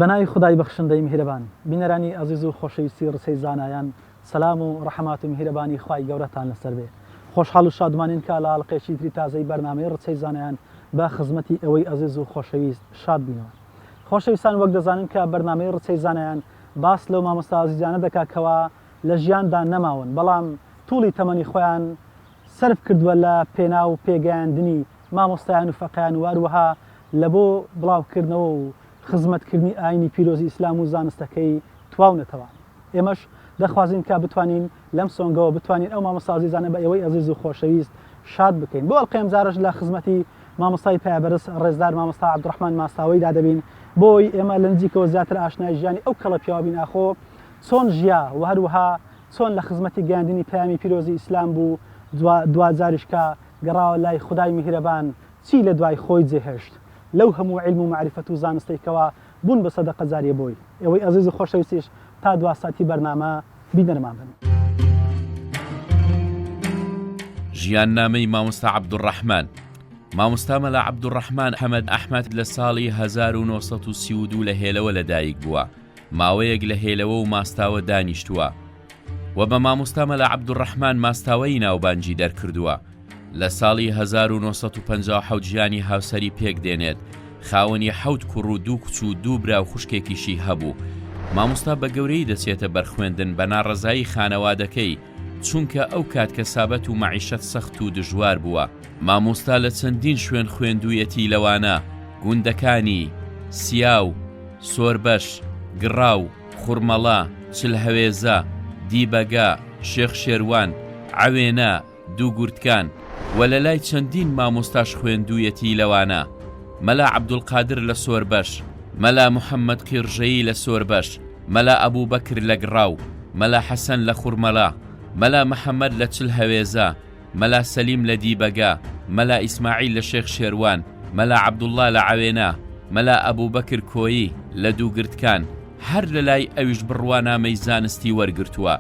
بەناوی خدای بەخشندەی میهرەبان بینەرانی ئەزیز و خۆشەویستی ڕسەی زانایان سەلام و ڕەحمات و میهرەبانی خوای گەورەتان لەسەر بێ. خۆشحاڵ و شادمانین کە لە ئاڵقەیەکی تری تازەی بەرنامەی ڕسەی زانایان بە خزمەتی ئەوەی ئەزیز و خۆشەویست شاد بینەوە. خۆشەویستان وەک دەزانن کە بەرنامەی ڕسەی زانایان باس لەو مامۆستا ئازیزانە دەکات کەوا لە ژیاندا نەماون بەڵام توڵی تەمەنی خۆیان سەرف کردووە لە پێنا و پێگەیاندنی مامۆستایان و فەقیان و هەروەها لە بۆ بڵاوکردنەوە و خزمەتکردنی ئاینی پیرۆزی ئیسلام و زانستەکەی تواونەتەوە. ئێمەش دەخوازین کە بتوانین لەم سۆنگەوە بتوانین ئەو مامۆستا ئازیزانە بە ئێوەی ئەزیز و خۆشەویست شاد بکەین. بۆ ئەڵقەی ئەمجارەش لە خزمەتی مامۆستای پایەبەرز ڕێزدار مامۆستا عەبدوڕەحمان ماستاوەی دادەبین بۆی ئێمە لە نزیکەوە زیاتر ئاشنای ژیانی ئەو کەڵە پیاوە بین ئاخۆ چۆن ژیا و هەروەها چۆن لە خزمەتی گەیاندنی پەیامی پیرۆزی ئیسلام بوو دوجاریش کە گەڕاوە لای خودای میهرەبان چی لە دوای خۆی جێهێشت لەو هەموو عیلم و معریفەت و زانستەیەکەوە بوون بە سەدەقە جاریە بۆی. ئێوەی ئەزیز و خۆشەویستیش تا دواساتی بەرنامە بینەرمان بن. ژیاننامەی مامۆستا عەبدوڕەحمان. مامۆستا مەلا عەبدوڕەحمان حەمەد ئەحمەد لە ساڵی 1932 لە هێلەوە لەدایک بووە. ماوەیەک لە هێلەوە و ماستاوە دانیشتووە و بە مامۆستا مەلا عەبدوڕەحمان ماستاوەی ناوبانجی دەرکردووە. لە ساڵی 1957 ژیانی هاوسەری پێک دێنێت. خاوەنی 7 کوڕ و 2 کچ و 2 برا و خوشکێکیشی هەبوو. مامۆستا بە گەورەی دەچێتە بەرخوێندن بە ناڕەزایی خانەوادەکەی چونکە ئەو کات کەسابەت و مەعیشەت سەخت و دژوار بووە. مامۆستا لە چەندین شوێن خوێندوویەتی لەوانە گوندەکانی سیاو، سۆربەش، گڕاو، خوڕمەڵا، چلهەوێزە، دیبەگا، شێخ شێروان، عەوێنە، دوو گورتکان و لە لای چەندین مامۆستاش خوێندوویەتی لەوانە. مەلا عەبدولقادر لە سۆربەش، مەلا محەممەد قیڕژەیی لە سۆربەش، مەلا ئەبووبەکر لە گڕاو، مەلا حەسەن لە خوڕمەڵا، مەلا محەممەد لە چلهەوێزە، مەلا سەلیم لە دیبەگا، مەلا ئیسماعیل لە شێخ شێروان، مەلا عەبدوڵڵا لە عەوێنە، مەلا ئەبووبەکر کۆیی لە دوو گرتکان. هەر لە لای ئەویش بڕوانامەی زانستی وەرگرتووە.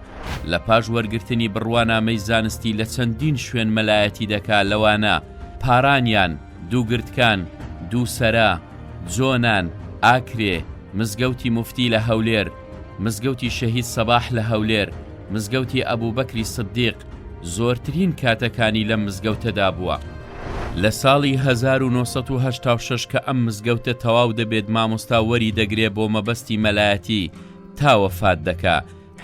لە پاش وەرگرتنی بڕوانامەی زانستی لە چەندین شوێن مەلایەتی دەکا لەوانە پارانیان، دوو گرتکان، دوو سەرا، جۆنان، ئاکرێ، مزگەوتی موفتی لە هەولێر، مزگەوتی شەهید سەباح لە هەولێر، مزگەوتی ئەبووبەکری سدیق زۆرترین کاتەکانی لەم مزگەوتەدا بووە. لە ساڵی 1986 کە ئەم مزگەوتە تەواو دەبێت مامۆستا وەری دەگرێ بۆ مەبەستی مەلایەتی تا وەفات دەکا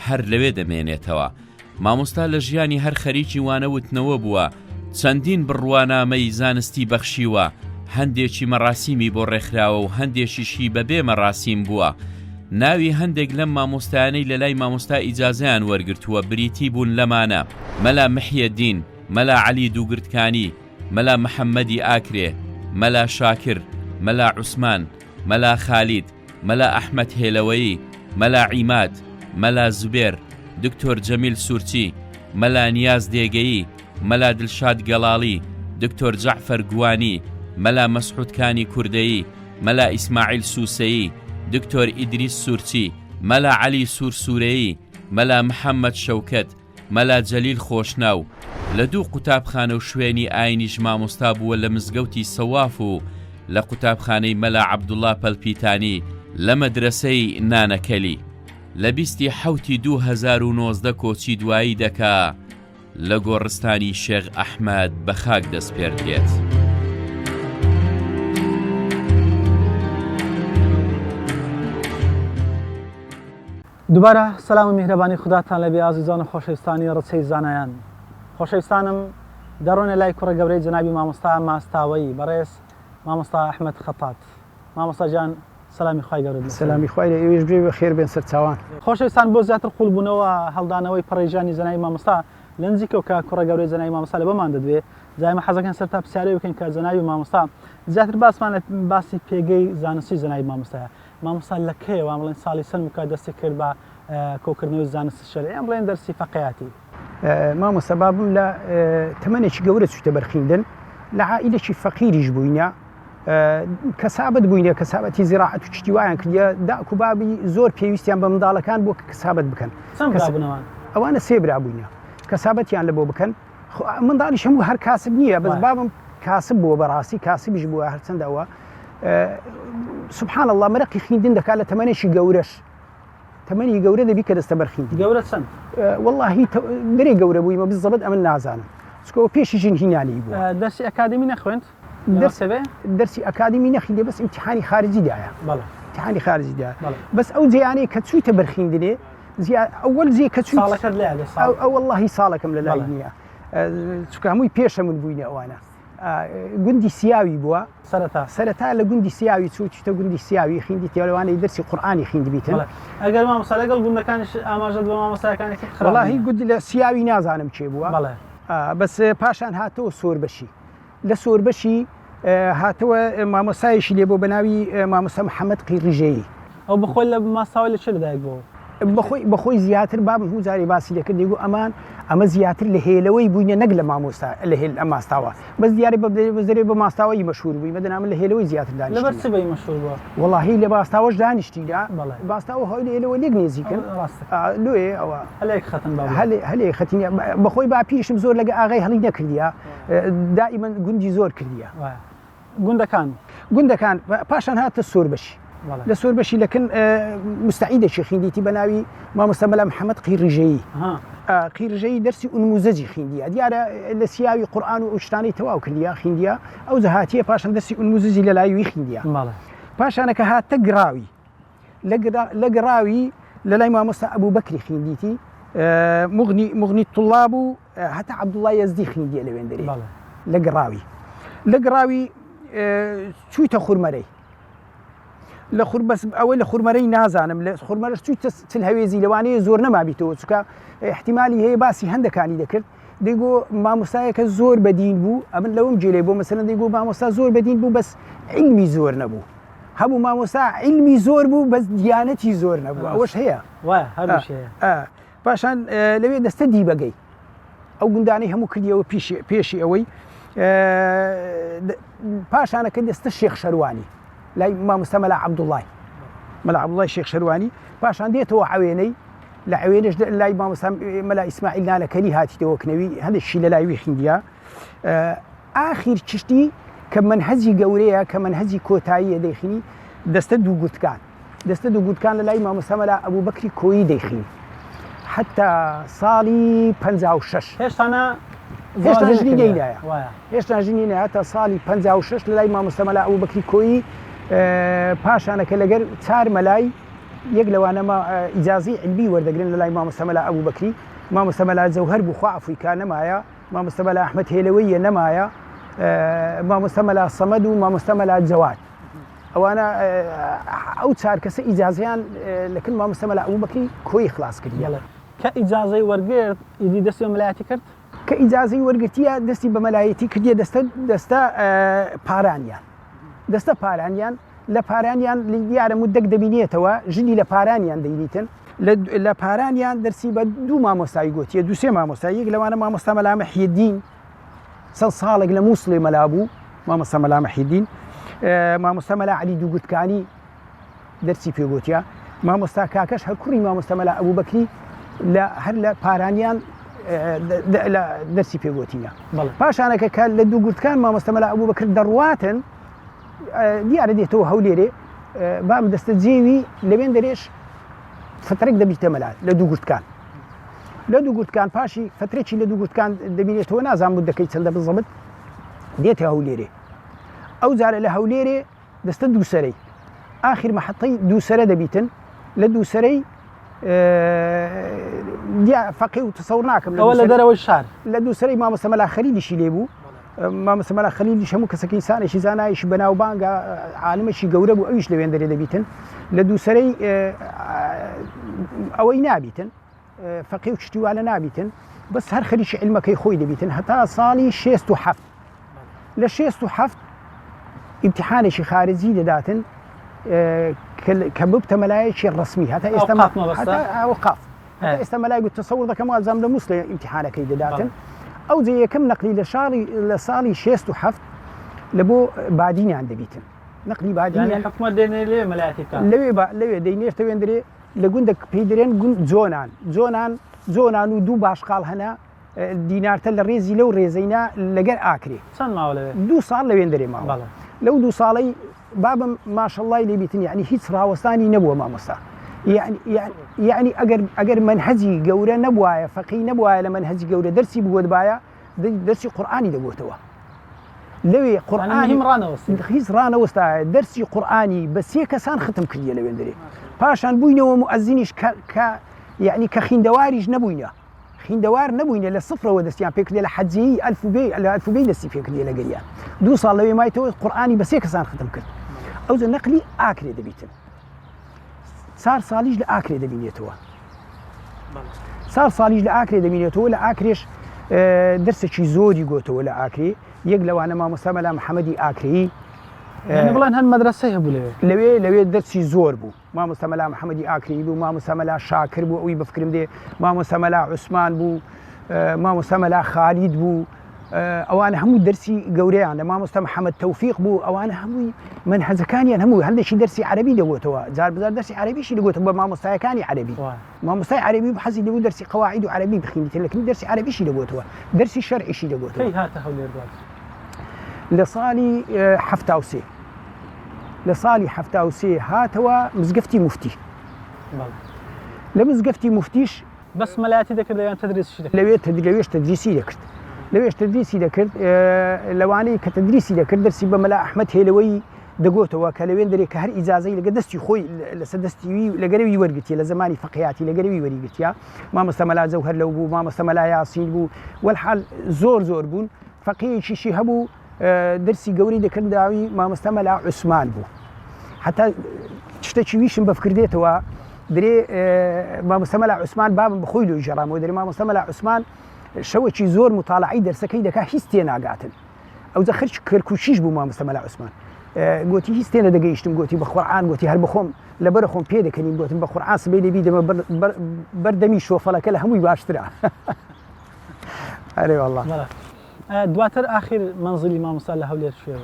هەر لەوێ دەمێنێتەوە. مامۆستا لە ژیانی هەر خەریکی وانەوتنەوە بووە. چەندین بڕوانامەی زانستی بەخشیوە. هەندێکی مەراسیمی بۆ ڕێکخراوە و هەندێکیشی بەبێ مەراسیم بووە. ناوی هەندێک لەم مامۆستایانەی لە لای مامۆستا ئیجازەیان وەرگرتووە بریتی بوون لەمانە: مەلا محیەدین، مەلا عەلی دووگرتکانی، مەلا محەممەدی ئاکرێ، مەلا شاکر، مەلا عوسمان، مەلا خالید، مەلا ئەحمەد هێلەوەیی، مەلا عیماد، مەلا زوبێر، دکتۆر جەمیل سوورچی، مەلا نیاز دێگەیی، مەلا دڵشاد گەڵاڵی، دکتۆر جەعفەر گوانی، مەلا مەسعودکانی کوردەیی، مەلا ئیسماعیل سووسەیی، دکتۆر ئیدریس سوورچی، مەلا عەلی سوورسوورەیی، مەلا محەممەد شەوکەت، مەلا جەلیل خۆشناو. لە دوو قوتابخانە و شوێنی ئاینیش مامۆستا بووە لە مزگەوتی سەواف و لە قوتابخانەی مەلا عەبدوڵڵا پەلپیتانی لە مەدرسەی نانەکەلی. لە 27 2019 کۆچی دوایی دەکا لە گۆڕستانی شێخ ئەحمەد بە خاک دەستپێردێت. دووبارە سەلام و میهرەبانی خوداتان لەبێ ئازیزان و خۆشەویستانی ڕسەی زانایان. خۆشەویستانم دەڕۆنە لای کوڕە گەورەی جەنابی مامۆستا ماستاوەی بەڕێز مامۆستا ئەحمەد خەتات. مامۆستا جان سەلامی خوای گەورە. سەلامی خوای لە ئێوەش بێ بەخێر بێن سەرچاوان. خۆشەویستان بۆ زیاتر قوڵبوونەوە هەڵدانەوەی پەڕێژانی زەنای مامۆستا لە نزیکەوە کە کوڕە گەورەی زەنای مامۆستا لە بەمان دەدوێت جایمە حەزەکەن سەرتا پرسیارەی بکەین کە زەناوی مامۆستا زیاتر باسمان لە باسی پێگەی زانستی زەنای مامۆستایە. مامۆستا لە کەیەوە بڵێن ساڵی سەرم کە دەستی کرد بە کۆکردنەوەی زانستی شەرعی یان بڵێن دەرسی فەقیهاتی. مامۆستا بابم لە تەمەنێکی گەورە چوویتە بەرخیندن لە عائیلێکی فەقیریش بووینە. کەسابەت بووینە، کەسابەتی زیراعەت و شتی وایان کردە داک و بابی زۆر پێویستیان بە منداڵەکان بۆ کە کەسابەت بکەن. ئەوانە سێ برا بووینە کەسابەتیان لە بۆ بکەن. منداڵیش هەموو هەر کاسب نییە، بەس بابم کاسب بووە، بەڕاستی کاسبیش بووە هەرچەندەوە سبحان الله مەرەقی خوێندن دەکات لە تەمەنێکی گەورەش تەمەنی گەورە دەبی کە دەستە بەرخیندی گەورە چەند واللهی درێ گەورە بوویمە بزەبەت ئەمە نازانم چکەوە پێشی ژین هینانی بووە دەرسی ئەکادمی نەخوێند دەرسی ئەکادمی نەخیندێ بەس ئیمتیحانی خارجیدایە امتحانی خارجیدا بەس ئەو جیانەیە کە چوویتە بەرخیندنێ ئەوەل جێ کە ساڵەکەت لێ ئەو واللهی ساڵەکەم لە لای نییە چکە هەمووی پێشە من بووینە ئەوانە گوندی سیاوی بووە سەرەتا لە گوندی سیاوی چوتە گوندی سیاوی خوێندی تێوانەی دەرسی قورئانی خوێندبیتن ئەگەر مامۆستا لەگەڵ گوندەکانیش ئاماژەت بە مامۆستاکانی واللهی گوندی لە سیاوی نازانم چێ بووە بەس پاشان هاتەوە سۆربەشی لە سۆربەشی هاتەوە مامۆستایشی لێ بۆ بەناوی مامۆستا محەممەد قیڕیژەیی ئەو بخۆی لە ماستاوە لە چ لەدایک بوو بەخۆی زیاتر بابم هەموو جارێ باسی دەکرد دەیگو ئەمە زیاتر لە هێلەوەی بووینە نەک لە مامۆستا لە هێل ئەم ماستاوە بەس دیارە بەزرێ بە ماستاوەی مەشهور بووی مەدەنا من لە هێلەوەی زیاتر دانیشتی لەبەر چ بەی مەشهور بووە وەڵاهی لە باستاوەش دانیشتیدا باستاوە هەوڵ هێلەوە لێک نێزیکن لێ ئەوە هەلێ خەتینە بەخۆی با پیشم زۆر لەگە ئاغای هەڵی نەکردیە دائیمەن گوندی زۆر کردیە گوندەکان پاشان هاتە سۆربەشی لە سۆربەشی لەکن مستعیدێکی خوێندیتی بە ناوی مامۆستا مەلا محەممەد قیڕیژەیی قیڕژەیی دەرسی ئونموزەجی خوێندیە دیارە لە سیاوی قورئان و شتانەی تەواو کردیە خوێندیە ئەو زەهاتیە پاشان دەرسی ئونموزەجی لە لایوی خوێندیە پاشانەکە هاتە گراوی لە گراوی لە لای مامۆستا ئەبوو بەکری خوێندیتی مغنی طلاب و هەتا عەبدوڵڵا یەزدی خوێندیە لەوێندەرێ لە گراوی چوویتە خورمەرەی لە بەس ئەوەی لە خورمەرەی نازانم لە خورمەرەش چوویتە چل هەوێزی لەوانەیە زۆر نەمابیتەوە چکە احتیمالی هەیە باسی هەندەکانی دەکرد دەیگۆ مامۆستایەکە زۆر بەدین بوو ئەمن لەوم جێلێ بۆ مەسەلەن دەیگۆ مامۆستا زۆر بەدین بوو بەس علمی زۆر نەبوو هەموو مامۆستا علمی زۆر بوو بەس دیانەتی زۆر نەبوو ئەوەش هەیە پاشان لەوێ دەستە دیبەگەی ئەو گوندانەی هەموو کردیەوە پێشی ئەوەی پاشانەکە دەستە شێخ شەروانی لای مامۆستا مەلا عەبدوڵڵای شێخ شەروانی پاشان دێتەوە عەوێنەی لە عەوێنەش لای مامۆستا مەلا ئیسماعیل نالەکەری هاتیتەوە کنەوی هەندێکشی لە لایوی خوێندیە ئاخیر چشتی کە منهەجی گەورەیە کە منهەجی کۆتاییە دەیخینی دەستە دوو گوتکان لە لای مامۆستا مەلا ئەبوبەکری کۆیی دەیخین حتا ساڵی 56 هێشتا ژنی نایە تا ساڵی 56 لە لای مامۆستا مەلا ئەبوبەکری کۆیی پاشانەکە لەگەر چار مەلای یەک لەوانەمە ئیجازەی علمی وەردەگرن لە لای مامۆستا مەلا ئەبوبەکری مامۆستا مەلا زەوهەر بوو خوا ئەفریقا نەمایە مامۆستا مەلا ئەحمەد هێلەوەیە نەمایە مامۆستا مەلا سەمەد و مامۆستا مەلا جەواد ئەوانە ئەو چار کەسە ئیجازەیان لەکن مامۆستا مەلا ئەبوبەکری کۆی خلاص کردی کە ئیجازەی وەرگرت ئیدی دەستی بە مەلایەتی کرد کە ئیجازەی وەرگرتیە دەستی بە مەلایەتی کردیە دەستە پارانیان لە پارانیان دیارە مودەک دەبینێتەوە ژنی لە پارانیان دەینیتن لە پارانیان دەرسی بە دوو مامۆستایی گوتیە دووسێ مامۆستایی یەک لەوانە مامۆستا مەلا مەحیدین چەند ساڵێک لە مووسڵێ مەلا بوو مامۆستا مەلا مەحیدین مامۆستا مەلا عەلی دووگوتکانی دەرسی پێگوتیە مامۆستا کاکەش هەر کوڕی مامۆستا مەلا ئەبوبەکری هەر لە پارانیان دەرسی پێگوتینە پاشانەکە کە لە دووگوتکان مامۆستا مەلا ئەبوبەکر دەڕواتن دیارە دێتەوە هەولێرێ بام دەستە جێوی لەوێن دەرێش فترێک دەبیتە مەلا لە دووگوتکان پاشی فترێکی لە دووگوتکان دەبینێتەوە نازان بود دەکەی چەندە بزەبت دێتە هەولێرێ ئەو جارە لە هەولێرێ دەستە دووسەرەی ئاخر مەحەتەی دووسەرە دەبیتن لە دووسەرەی فەقێ و تەسەوڕ ناکەم لە دەرەوەی شار لە دووسەرەی مامۆستا مەلا خەلیلیشی لێبوو مامۆستا مەلا خەلیلیش هەموو کەسەکە ئینسانێکی زانایشی بەناوبانگە عالمێکی گەورە بوو ئەویش لەوێن دەرێ دەبیتن لە دووسەرەی ئەوەی نابیتن فەقێ و شتیوالە نابیتن بەس هەر خەریکی علمەکەی خۆی دەبیتن هەتا ساڵی 67 لە 67 ئیمتیحانێکی خارجی دەداتن کە ببتە مەلایەکی ڕسمی هەتا ئێستا مەلای گوت تەسەوڕ دەکەم وازام لە مووسڵێ ئیمتیحانەکەی دەداتن ئەو جێ یەکەم نەقلی لە ساڵی 67 لە بۆ بادینیان دەبیتن نەقلی بادینیان حکومەت دێنێ لێ مەلایەتی لەوێ دەینێشتەوێن درێ لە گوندێک پێی دەرێن گوند جۆنان و دوو باشقاڵ هەنا دینارتە لە ڕێزی لەو ڕێزەینا لەگەر ئاکرێ چەند ماوە لەوێ 2 ساڵ لەوێن دەرێ ماوە لەو 2 ساڵەی بابم ماشەڵڵای لێبیتن یعنی هیچ ڕاوەستانی نەبووە مامۆستا یعنی ئەگەر منهەجی گەورە نەبوایە فەقی نەبوایە لە منهەجی گەورە دەرسی بگوت باە دەرسی قورئانی دەگوتەوە لەوێ قورئانی هیچ ڕانەوەستایە دەرسی قورئانی بە 3 کەسان ختم کردیە لەوێندرێ پاشان بووینەوە مؤەزینیش یعنی کە خوێندەواریش نەبووینە خوێندەوار نەبووینە لە سفرەوە دەستیان پێکردێ لە حەجی ئەلفوبێی دەستی پێکردێ لە گەریان 2 ساڵ لەوێ مایتەوە قورئانی بە 3 کەسان ختم کرد ئەوجە نەقلی ئاکرێ دەبیتن 4 ساڵیش لە ئاکرێ دەبینێتەوە 4 ساڵیش لە ئاکرێ دەبینێتەوە لە ئاکرێش دەرسێکی زۆری گۆتەوە لە ئاکرێ یەک لەوانە مامۆستا مەلا محەممەدی ئاکرەیی بڵێن هەند مەدرسەی هەبوو لەوێ دەرسی زۆر بوو مامۆستا مەلا محەممەدی ئاکرەیی بوو مامۆستا مەلا شاکر بوو ئەوی بەفکرم دێ مامۆستا مەلا عوسمان بوو مامۆستا مەلا خالید بوو ئەوانە هەموو دەرسی گەورەیان لە مامۆستا محەممەد تەوفیق بوو ئەوانە هەمووی منهەجەکانیان هەموو هەندێکی دەرسی عەرەبی دەگوتەوە جار بزار دەرسی عەرەبیشی دەگوتە بە مامۆستایەکانی عەرەبی مامۆستای عەرەبی حەزی دەبوو دەرسی قەواعید و عەرەبی بخوێنیتە لەکن دەرسی عەرەبیشی دەگوتەوە دەرسی شەرعیشی دەگوتەوە لە ساڵی 73 لە ساڵی 73 هاتەوە مزگەفتی موفتی لە مزگەفتی موفتیش بەس مەلایەتی دەکرد لەوێن تەدریسی لەوێش تەدریسی دەکرد لەوێش تەدریسی دەکرد لەوانەیە کە تەدریسی دەکرد دەرسی بە مەلا ئەحمەد هێلەوەی دەگوتەوە کە لەوێن دەرێک کە هەر ئیجازەی لەگە دەستی خۆی لەسەر دەستی لەگەرەوی وەرگرتیە لە زمانی فەقیهاتی لەگەرەوی وەریگرتیا مامۆستا مەلا جەوهەر لەو بوو مامۆستا مەلا یاسین بوو وەلحال زۆر بوون فەقیهێکیشی هەبوو دەرسی گەوری دەکرد داوی مامۆستا مەلا عوسمان بوو حتا شتێکی ویشم بەفکردێتەوە درێ مامۆستا مەلا عوسمان بابم بەخۆی لۆی ژەڕامەوە دەرێ مامۆستا مەلا عوسمان شەوێکی زۆر مطالعی دەرسەکەی دەکا هیچ تێناگاتن ئەوجە خەرچ کەرکوچیش بوو مامۆستا مەلا عوسمان گوتی هیچ تێنە دەگەیشتم گوتی بە قورئان گوتی هەر بخۆم لەبەر خۆم پێ دەکەنین گوتم بە قورئان سبەی دەبی دەمە بەردەمی شۆفەڵەکە لە هەمووی باشترە ئەرێ وەڵڵا دواتر ئاخر منزلی مامۆستا لە هەولێر شوێ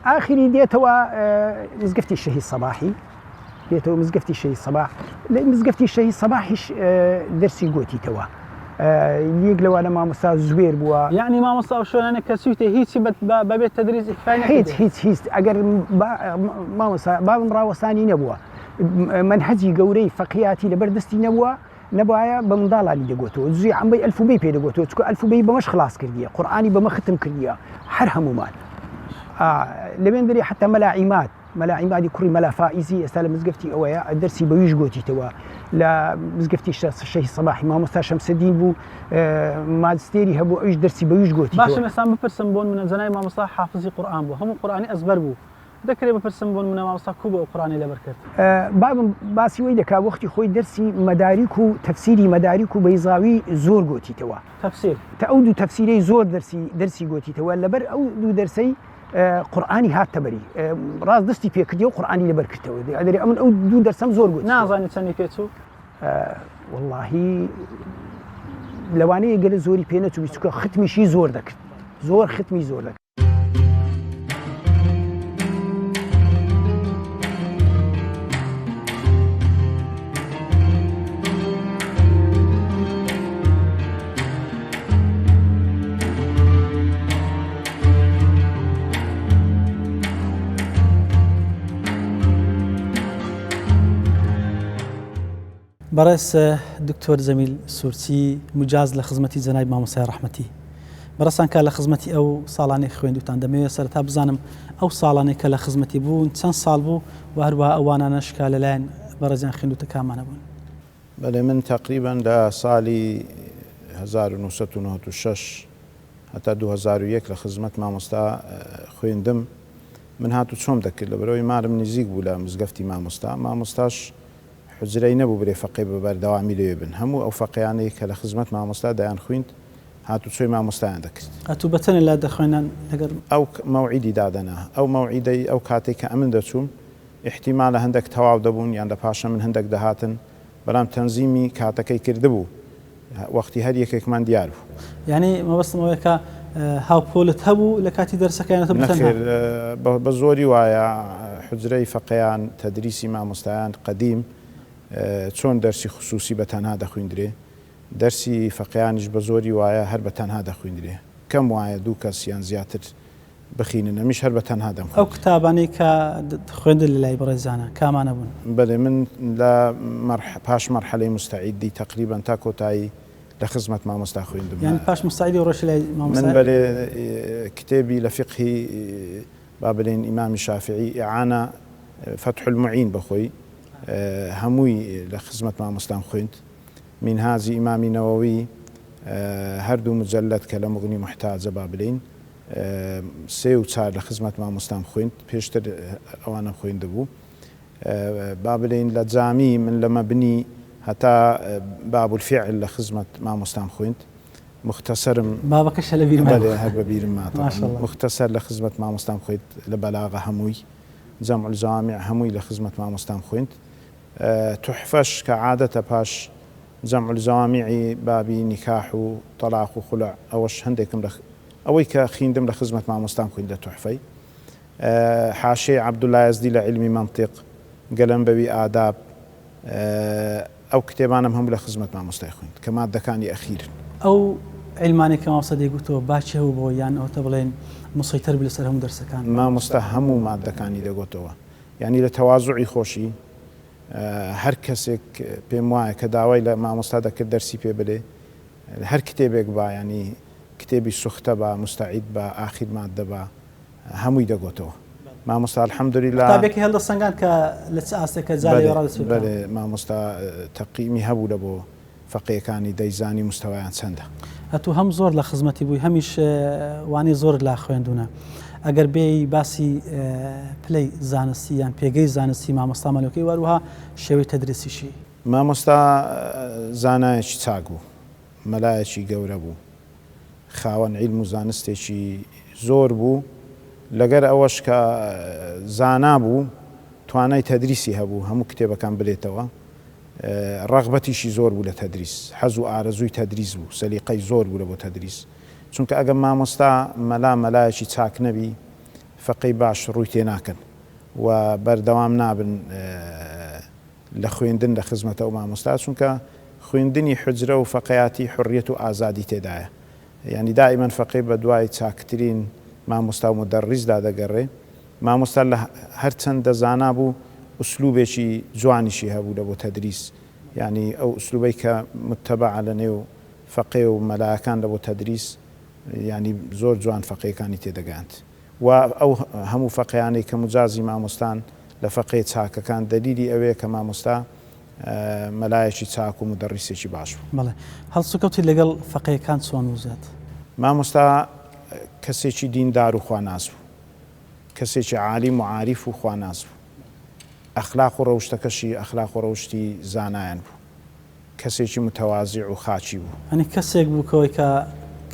ئاخری دێتەوە مزگەفتی شەهید سەباحی دێتەوە مزگەفتی شەهید سەباح لە مزگەفتی شەهید سەباحیش دەرسی گوتیتەوە یەک لەوانە مامۆستا زوێر بووە یعنی مامۆستا و شوێنانە کە سویتە هیچی بەبێت تەدریس هیچ ئەگەر مامۆستا بابم ڕاوەستانی نەبووە منهەجی گەورەی فەقیهاتی لەبەر دەستی نەبووایە بە منداڵانی دەگوتەوە زوی عەمبەی ئەلفوبەی پێ دەگوتەوە چکە ئەلفوبەی بەمەش خلاص کردیە قورئانی بەمە ختم کردیە هەر هەمومان لەوێن دەری حتا مەلا عیمادی کوڕی مەلا فائیزی ئێستا لە مزگەفتی ئەوەیە دەرسی بەویش گوتیتەوە لە مزگەفتی شەهید سەباحی مامۆستا شەمسەدین بوو ماجستێری هەبوو ئەویش دەرسی بەویش گوتی باشە مەسان بپرسم بۆن منەزانای مامۆستا حافظی قورئان بوو هەموو قورئانی ئەزبەر بوو دەکرێت بپرسم بۆن منە مامۆستا کوو بە قورئانی لەبەر کرد بابم باسی وەی دەکا وەختی خۆی دەرسی مەداریک و تەفسیری مەداریک و بەیزاوی زۆر گوتیتەوە تەفسیر تا ئەو دوو تەفسیرەی زۆر دەرسی گوتیتەوە لەبەر ئەو دوو دەرسەی قورئانی هاتە بەری ڕاست دەستی پێکردی و قورئانی لەبەر کردەوە دەرێ ئەمن ئەو دوو دەرسەم زۆر گوت نازانێت چەندی پێچوو واللهی لەوانەیە گەلە زۆری پێ نەچوو چکە ختمیشی زۆر دەکرد زۆر ختمی زۆر دەکرد بەڕێز دکتۆر جەمیل سورچی مجاز لە خزمەتی جەنابی مامۆستای ڕەحمەتی بەڕێستان کە لە خزمەتی ئەو ساڵانەی خوێندوتان دەمەوێت سەرەتا بزانم ئەو ساڵانەی کە لە خزمەتی بوون چەند ساڵ بوو و هەروەها ئەوانانەش کە لەلایەن بەڕێزیان خوێندوتە کامانە بوون بەڵێ من تقریبا لە ساڵی 1996 هەتا 2001 لە خزمەت مامۆستا خوێندم من هاتو چۆم دەکرد لەبەرەوەی مارم نزیک بوو لە مزگەفتی مامۆستاش حجرەی نەبوو برێ فەقێ بەبەردەوامی لێ بن هەموو ئەو فەقیانەی کە لە خزمەت مامۆستا دایان خوێند هاتو چۆی مامۆستایان دەکرد هاتوو بەتەنێ لا دەخوێنان لەگەر ئەو مەوعیدی دادەنا ئەو مەوعیدەی ئەو کاتێک کە ئەمن دەچووم احتیمالە هەندێک تەواو دەبوون یان لە پاشە من هەندێک دەهاتن بەڵام تەنزیمی کاتەکەی کردبوو وەختی هەر یەکێکمان دیار بوو یعنی مەبەستمەوەیە کە هاوپۆلت هەبوو لە کاتی دەرسەکەیانەوە نەخێر بە زۆری وایە حجرەی فەقیان تەدریسی مامۆستایان قەدیم چۆن دەرسی خصوصی بە تەنها دەخوێندرێ دەرسی فەقیانیش بە زۆری وایە هەر بە تەنها دەخوێندرێ کەم وایە دوو کەس یان زیاتر بخینن ئەمیش هەر بە تەنها دەم ئەو کتابانەی کە خوێندن لە لای بەڕێزانە کامانە بوون؟ بەڵێ من لە پاش مەرحەلەی مستعیدی تقریبا تا کۆتایی لە خزمەت مامۆستا خوێندم. یعنی پاش مستعیدی ڕۆژ لای مامۆستا؟ من بەڵێ کتێبی لە فقهی با بڵێن ئیمامی شافعی ئیعانە فتح المعین بەخۆی هەمووی لە خزمەت مامۆستام خوێند. منهاجی ئیمامی نەوەوی هەردوو مجلد کە لە مغنی محتاجە با بڵێن 3 و 4 لە خزمەت مامۆستام خوێند، پێشتر ئەوانە خوێندە بوو. با بڵێن لە جامی من لە مەبنی هەتا باب الفعل لە خزمەت مامۆستام خوێند. مختصرم بابەکەش لە بیرم هەر بە بیرم مختصر لە خزمەت مامۆستام خوێند لە بەلاغە هەمووی، جەمع الجوامع هەمووی لە خزمەت مامۆستام خوێند. تحفەش کە عادەتە پاش جەمع الجوامعی بابی نیکاح و طلاق و خولع ئەوەش هەندێکم ئەوەی کە خوێندم لە خزمەت مامۆستام خوێند لە تحفەی. حاشیە عەبدوڵڵا یەزدی لە عیلمی مەنطق، گەلەمبەوی ئاداب، ئەو کتێبانم هەموو لە خزمەت مامۆستای خوێند کە مادەکانی ئەخیرن. ئەو عیلمانی کە مامۆستا دەیگوتەوە باچی هەبوو بۆ یان ئەوتە بڵێن مسەیتەر بوو لەسەر هەموو دەرسەکان؟ مامۆستا هەموو مادەکانی دەگوتەوە، یعنی لە تەوازوعی خۆشی هەر کەسێک پێم وایە کە داوای لە مامۆستا دەکرد دەرسی پێ بدێ، هەر کتێبێک بە ینی کتێبی سوختە بە مستعید بە ئاخیر مادە بە هەمووی دەگوتەوە. مامۆستا الحەمدولیلا کتابێکی هەڵدەسەنگان کە لە چ ئاستێکە جارێ ڕادەسوێت؟ بەڵێ مامۆستا تەقییمی هەبوو لە بۆ فەقیەکانی دەیزانی مستەوایان چەندە. هەتوو هەم زۆر لە خزمەتی بووی، هەمیش وانی زۆر لا خوێندونە. ئەگەر بێ باسی پلەی زانستی یان پێگەی زانستی مامۆستا مەلۆکەی وەروها شێوەی تەدریسیشی؟ مامۆستا زانایەکی چاک بوو، مەلایەکی گەورە بوو، خاوەن عیلم و زانستێکی زۆر بوو. لەگەر ئەوەش کە زانا بوو توانای تەدریسی هەبوو، هەموو کتێبەکان بلێتەوە. ڕەغبەتیشی زۆر بوو لە تەدریس، حەز و ئارەزووی تەدریس بوو، سەلیقەی زۆر بوو لە بۆ تەدریس. چونکە ئەگەر مامۆستا مەلایەکی چاک نەبی فەقەی باش ڕووی تێ ناکەن و بەردەوام نابن لە خوێندن لە خزمەتە و مامۆستا، چونکە خوێندنی حجرە و فەقەیاتی حڕیەت و ئازادی تێدایە. یعنی دائیمەن فەقێ بە دوای چاکترین مامۆستا و مدەڕیسدا دەگەڕێ. مامۆستا لە هەر چەند دەزانا بوو ئوسلوبێکی جوانیشی هەبوو لە بۆ تەدریس، یعنی ئەو ئوسلوبەی کە متتەبع لە نێو فەقێ و مەلایەکان لە بۆ تەدریس، ینی زۆر جوان فەقیەکانی تێدەگەاند. و ئەو هەموو فەقیانەی کە مجازی مامۆستان لە فەقێ چاکەکان دەلیلی ئەوەیە کە مامۆستا مەلایەکی چاک و مدەڕیسێکی باش بوو. بەڵێ هەڵسوکەوتی لەگەڵ فەقیەکان چۆن وزات؟ مامۆستا کەسێکی دیندار و خواناس بوو، کەسێکی عالیم و عاریف و خواناس بوو، ئەخلاق و ڕەوشتەکەشی ئەخلاق و ڕەوشتی زانایان بوو، کەسێکی متەوازیع و خاچی بوو. ئەنی کەسێک بوو کەوەی کە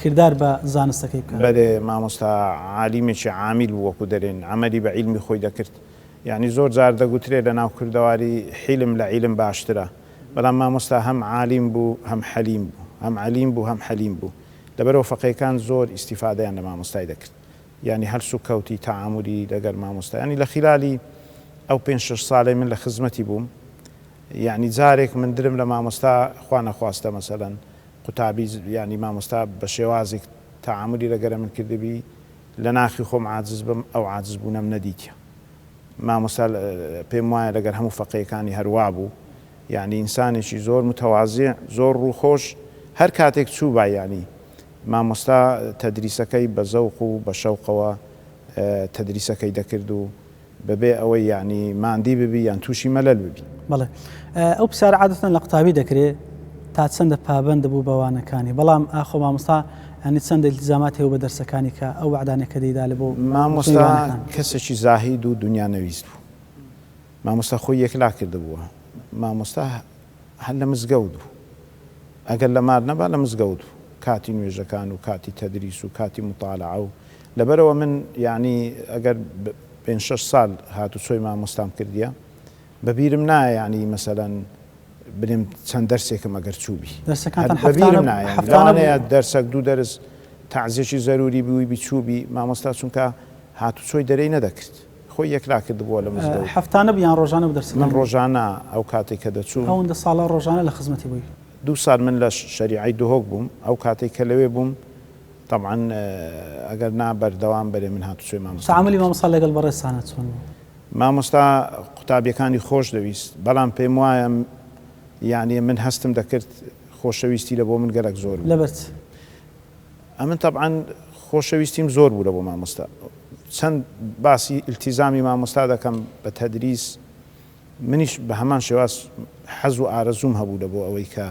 کردار بە زانستەکەی بکات. بەڵێ مامۆستا عالیمێکی عامیل بوو، وەکو دەرێن عەمەلی بە عیلمی خۆی دەکرد. یعنی زۆر جار دەگوترێت لە ناو کوردەواری حیلم لە عیلم باشترە، بەڵام مامۆستا هەم عالیم بوو هەم حەلیم بوو، هەم عەلیم بوو هەم حەلیم بوو. لەبەرەوە فەقیەکان زۆر ئیستیفادەیان لە مامۆستای دەکرد، یعنی هەر سوکەوتی تەعاملی لەگەڵ مامۆستا. ینی لە خلالی ئەو 5-6 ساڵی من لە خزمەتی بووم، یعنی جارێک من درم لە مامۆستا خوا نەخواستە مەسەلەن قوتابی ینی مامۆستا بە شێوازێک تەعاملی لەگەرە من کردبی لە ناخی خۆم عاجز بم، ئەو عاجز بوونەم نەدیتە. مامۆستا پێم وایە لەگەر هەموو فەقیەکانی هەروە بوو، یعنی ئینسانێکی زۆر متەوازیع، زۆر ڕووخۆش. هەر کاتێک چوو با ینی مامۆستا تەدریسەکەی بە زەوق و بە شەوقەوە تەدریسەکەی دەکرد و بەبێ ئەوەی یعنی ماندی ببی یان تووشی مەلەل ببی. بەڵێ ئەو پرسیارە عادەتەن لە قوتابی دەکرێت تا چەندە پابەندە بوو بەوانەکانی، بەڵام ئاخۆ مامۆستا ینی چەندە التزامات هەیە بە دەرسەکانی کە ئەو وعدانەکە دەیدا لە بۆ مامۆستا کەسێکی زاهید و دنیا نەویست بوو. مامۆستا خۆی یەکلا کردبووە. مامۆستا هەر لە مزگەوت بوو، ئەگەر لە مار نەبا لە مزگەوت بوو، کاتی نوێژەکان و کاتی تەدریس و کاتی مطالعە و لەبەرەوە من یعنی ئەگەر 5-6 ساڵ هاتو چۆی مامۆستام کردیە بەبیرم نایە ینی مەسەلەن بریم چەند دەرسێکم ئەگەر چووبی بەبیرم نایە دەرسێک دوو دەرس تەعزیەکی زەروری بووی بیچووبی مامۆستا چونکە هاتو چۆی دەرەی نەدەکرد، خۆی یەکلا کردبووە لە مزگەوت. هەفتانە بیان ڕۆژانە بە دەرسەکان؟ من ڕۆژانە ئەو کاتێک کە دەچوو ئەوەندە ساڵە ڕۆژانە لە خزمەتی بووی؟ 2 سال من لە شەریعەی دهۆک بووم، ئەو کاتێک کە لەوێ بووم طبعا ئەگەر نابەردەوام بەرێ من هاتوچۆی مامۆستا تعاملی مامۆستا لەگەڵ بەڕێستانە چۆن؟ مامۆستا قوتابیەکانی خۆش دەویست، بەڵام پێم وایە یعنی من هەستم دەکرد خۆشەویستی لە بۆ من گەلک زۆر لەبەرچ ئەمن طبعا خۆشەویستیم زۆر بوو لە بۆ مامۆستا. چەند باسی التیزامی مامۆستا دەکەم بە تەدریس، منیش بە هەمان شێواز حەز و ئارەزوم هەبوو لە بۆ ئەوەی کە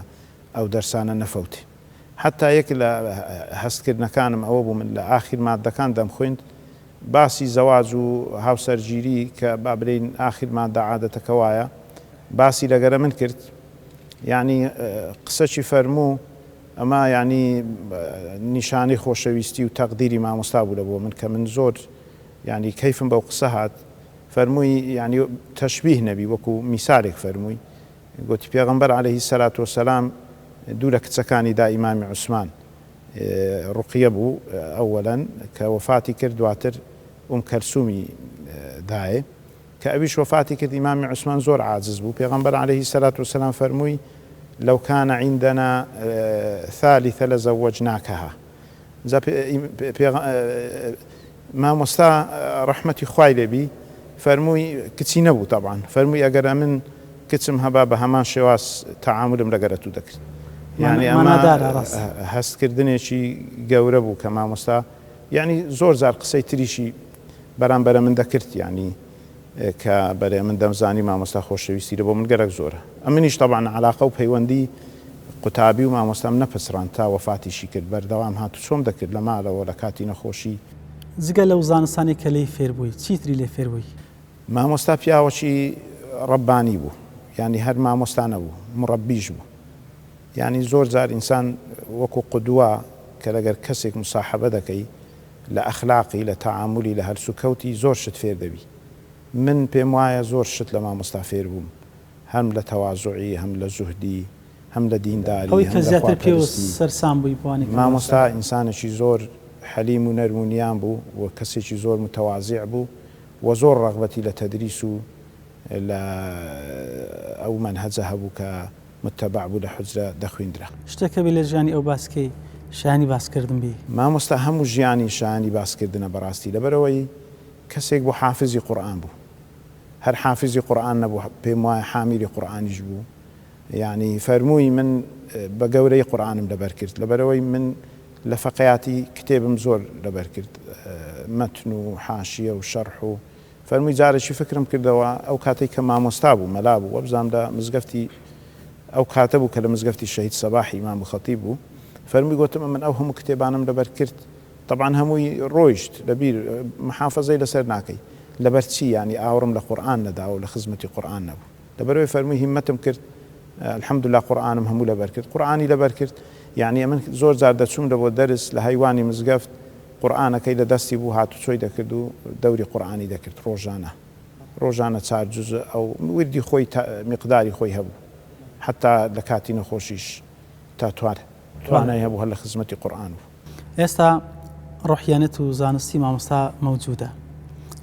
ئەو دەرسانە نەفەوتی. حتا یەک لە هەستکردنەکانم ئەوە بوو من لە ئاخیر مادەکان دەمخوێند باسی زەواج و هاوسەرگیری کە با برین ئاخیر مادە عادەتەکە وایە باسی لەگەرە من کرد. یعنی قسەی فەرموو ئەمە یعنی نیشانەی خۆشەویستی و تەقدیری مامۆستا بوو لە بۆ من کە من زۆر یعنی کەیفم بەو قسە هات. فەرمووی یعنی تەشبیه نەبی وەکو میسالێک فەرمووی، گوتی پێغەمبەر عەلەیهی سەلات وەسەلام دوو لە کچەکانی دا ئیمامی عوسمان ڕوقیە بوو ئەوەلەن کە وەفاتی کرد، دواتر کەلسومی دایێ کە ئەویش وەفاتی کرد. ئیمامی عوسمان زۆر عاجز بوو. پێغەمبەر عەلەیهی سەلات وەسەلام فەرمووی لەو کانە عیندەنا ثالیثە لەزەوەجناکەها. مامۆستا ڕەحمەتی خوای لێبی فەرمووی کچی نەبوو طبعا، فەرمووی ئەگەر من کچم هەبا بە هەمان شێواز تەعاملم لەگەرە تو دەکرد. یعنی ئەمە هەستکردنێکی گەورە بوو کە مامۆستا یعنی زۆر زار قسەی تریشی بەرامبەرە من دەکرد، یعنی کە بەرێ من دەمزانی مامۆستا خۆشەویستی لە بۆ من گەرەک زۆرە. ئەمنیش طبعا علاقە و پەیوەندی قوتابی و مامۆستام نەپسران تا وەفاتیشی کرد، بەردەوام هاتو چۆم دەکرد لە ماڵەوە لە کاتی نەخۆشی. جگە لەو زانستانی کە لێی فێربووی چیتری لێ فێربووی؟ مامۆستا پیاوەکی ڕەبانی بوو، یعنی هەر مامۆستا نەبوو، مڕەبیش بوو. یعنی زۆر جار ئینسان وەکو قودوە کە لەگەر کەسێک مساحەبە دەکەی لە ئەخلاقی لە تەعاملی لە هەرسوکەوتی زۆر شت فێر دەبی. من پێم وایە زۆر شت لە مامۆستا فێر بووم، هەم لە تەوازوعی، هەم لە زوهدی، هەم لە دینداری، ئەوەی کە زیاتر پێ سەرسام بووی بوانی. مامۆستا ئینسانێکی زۆر حەلیم و نەرمونیان بوو و کەسێکی زۆر متەوازیع بوو و زۆر ڕەغبەتی لە تەدریس و لە ئەو منهەجە هەبوو کە متتەبع بوو لە حوجرە دەخوێندرا. شتێکە بێ لە ژیانی ئەو باسکەی شایانی باسکردن بی؟ مامۆستا هەموو ژیانی شایانی باسکردنە بەڕاستی، لەبەرەوەی کەسێک بۆ حافزی قورئان بوو. هەر حافزی قورئان نەبوو، پێم وایە حامیلی قورئانیش بوو. یعنی فەرمووی من بە گەورەی قورئانم لەبەر کرد، لەبەرەوەی من لە فەقەیاتی کتێبم زۆر لەبەر کرد، مەتن و حاشیە و شەرح و فەرمووی جارێکی فکرم کردەوە ئەو کاتێک کە مامۆستا بوو مەلا بوو وەبزانام لە مزگەفتی ئەو کاتە بوو کە لە مزگەفتی شەهید سەباحی ئیمام خەتیب بوو. فەرمووی گوتم من ئەو هەموو کتێبانم لەبەر کرد، طبعا هەمووی ڕۆیشت لەبیر محافەزەی لەسەر ناکەی، لەبەر چی؟ یعنی ئاوڕم لە قورئان نەداوە لە خزمەتی قورئان نەبوو. لەبەرەوەی فەرمووی هیممەتم کرد، الحەمدوللا قورئانم هەموو لەبەر کرد، قورئانی لەبەر کرد. یعنی من زۆر جار دەچوم لە بۆ دەرس لە هەیوانی مزگەفت قورئانەکەی لە دەستی بوو هاتوچۆی دەکرد و دەوری قورئانی دەکرد ڕۆژانە 4 جوزە ئەو وردی خۆی میقداری خۆی هەبوو، حتا لە کاتی نەخۆشیش تا توانای هەبوو هەر لە خزمەتی قورئان بوو. ئێستا ڕۆحیانەت و زانستی مامۆستا مەوجودە،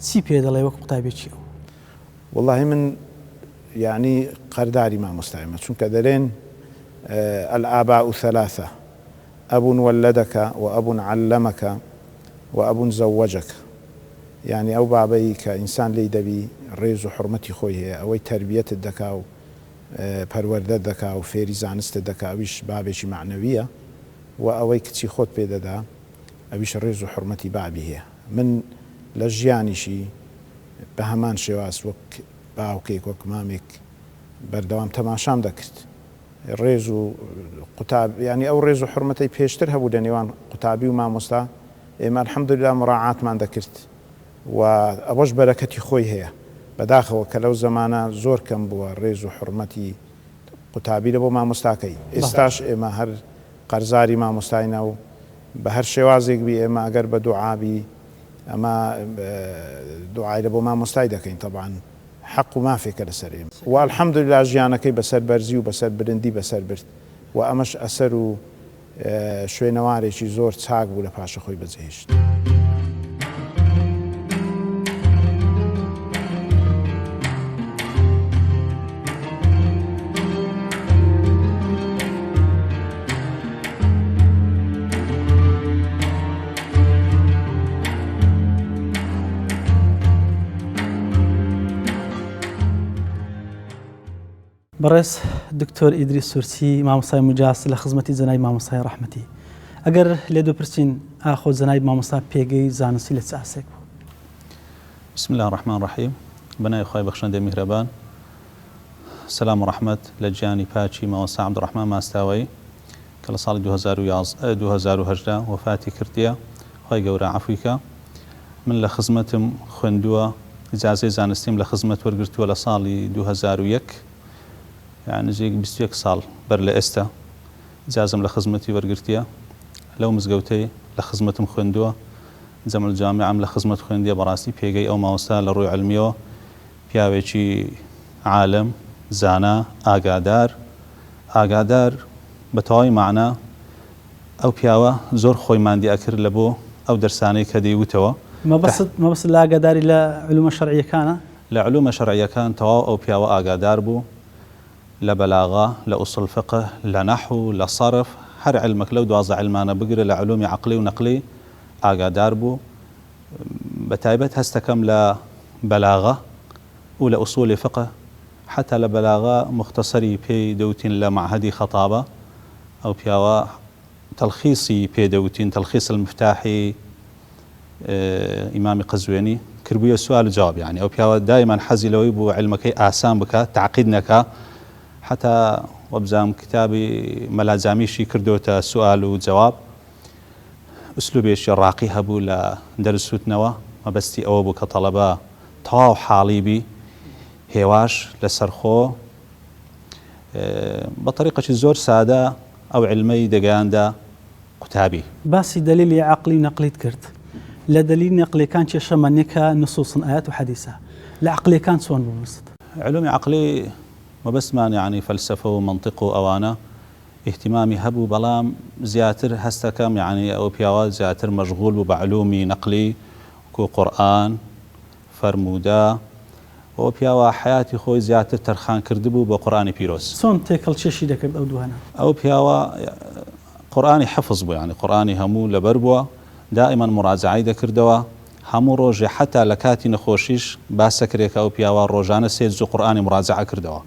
چی پێ دەڵێ وەکو قوتابێکی ئەو؟ والله من يعني قەرداری مامۆستایمە، چونکە دەڵێن الآباء ثلاثة أب ولدك وأب علمك وأب زوجك. يعني أو بابي كإنسان لي دبي ڕێز و حرمەتی خۆی هەیە، ئەوەی تربیەتت دەکا و پەروەردەت دەکا و فێری زانستت دەکا، ئەویش بابێکی معنەویە و ئەوەی کچی خۆت پێدەدا ئەویش ڕێز و حرمەتی بابی هەیە. من لە ژیانیشی بە هەمان شێواز وەک باوکێک وەک مامێک بەردەوام تەماشام دەکرد. ڕێز و قوتاب یعنی ئەو ڕێز و حرمەتەی پێشتر هەبوو لە نێوان قوتابی و مامۆستا، ئێمە الحەمدوللا مڕاعاتمان دەکرد و ئەوەش بەرەکەتی خۆی هەیە. بەداخەوە کە لەو زەمانە زۆر کەم بووە ڕێز و حرمەتی قوتابی لە بۆ مامۆستاکەی. ئێستاش ئێمە هەر قەرزاری مامۆستاینە و بە هەر شێوازێک بی ئێمە ئەگەر بە دوعابی ئەمە دوعای لە بۆ مامۆستای دەکەین، طبعاً حەق و مافێکە لەسەر ئێمە و الحەمدوللا ژیانەکەی بەسەر بەرزی و بەسەر برندی بەسەر برد و ئەمەش ئەسەر و شوێنەوارێکی زۆر چاک بوو لە پاشە خۆی بەجێهێشت. بەڕێز دکتۆر ئیدریس سورسی مامۆستای مجاس لە خزمەتی جەنابی مامۆستای ڕەحمەتی ئەگەر لێ دووپرسین ئاخۆ جەنابی مامۆستا پێگەی زانستی لە چ ئاسێک بوو؟ بسم الله الرحمن الرحيم بنای خوای بەخشەندەی میهرەبان سلام و ڕەحمەت لە گیانی پاچی مامۆستا عەبدوڕەحمان ماستاوایی کە لە ساڵی 2018 وەفاتی کردیە خوای گەورە عەفویکە من لە خزمەتم خوێندووە ئیجازەی زانستیم لە خزمەت وەرگرتووە لە ساڵی 2001 يعني نزیک 21 ساڵ بەر لە ئێستا ئیجازەم لە خزمەتی وەرگرتیە لەو مزگەوتەی لە خزمەتم خوێندووە جەمەل جامعەم لە خزمەت خوێندیە بەڕاستی پێگەی ئەو مامۆستا لە ڕووی عەلمیەوە پیاوێکی عالم زانا ئاگادار بە تەواوی معنە ئەو پیاوە زۆر خۆی ماندی ئەکرد لە بۆ ئەو دەرسانەی کە دەیوتەوە مەبەست لە ئاگاداری لە علومە شەرعیەکانە لە علومە شەرعیەکان تەواو ئەو پیاوە ئاگادار بوو لە بەلاغە لە ئوسڵ فقه لە نەحو لە صەرف هەر علمك لەو 12 علمانە بگرە لە علومی عەقلی و نەقلی ئاگادار بوو بەتایبەت هەستەکەم لە بەلاغە و لە ئوسولی فقه حتى لە بەلاغە مختصری پێی دەوتین لە معهدی خەتابە ئەو پیاوە تەلخیصی پێدەوتین تەلخیص المفتاحی ئیمامی قەزوێنی کردبوویە سوال و جواب يعني ئەو پیاوە دایما حەزی لەوەی بوو علمەکەی ئاسان بکات تعقید نەکا حتى وەبزانم کتابی مەلاجامیشی کردوتە سوال و جواب ئوسلوبێکی ڕاقی هەبوو لە دەرسوتنەوە مەبەستی ئەوە بوو کە تەڵەبە تەواو حاڵیبی هێواش لەسەر خۆ بە طریقەی زۆر سادە ئەو علمەی دەگەیاندا قوتابی باسی دلیلی عقلی نەقلیت کرد لە دلیل نەقلیەکان کێشەمەنێکە نصوصن ئايات و حەدیثە لە عقلیەکان چۆن بووست؟ علومی عقلی مەبەستمان يعني فەلسەفە و منطق و ئەوانە اهتمامی هەبوو بەڵام زیاتر هەستەکەم يعني ئەو پیاوە زیاتر مەشغول بوو بە علومی نەقلی وەکو قورئان فەرموودە ئەو پیاوە حیاتی خۆی زیاتر تەرخان کردبوو بۆ قورئانی پیرۆز چۆن تێکەڵچێشی دەکرد ئەو دوانە؟ ئەو پیاوە قورئانی حفظ بوو يعني قورئانی هەموو لەبەر بووە دائما مراجعەی دەکردەوە هەموو ڕۆژێ حتا لە کاتی نەخۆشیش باسەکرێکە ئەو پیاوە ڕۆژانە سێ جزء قورئانی مراجعە کردەوە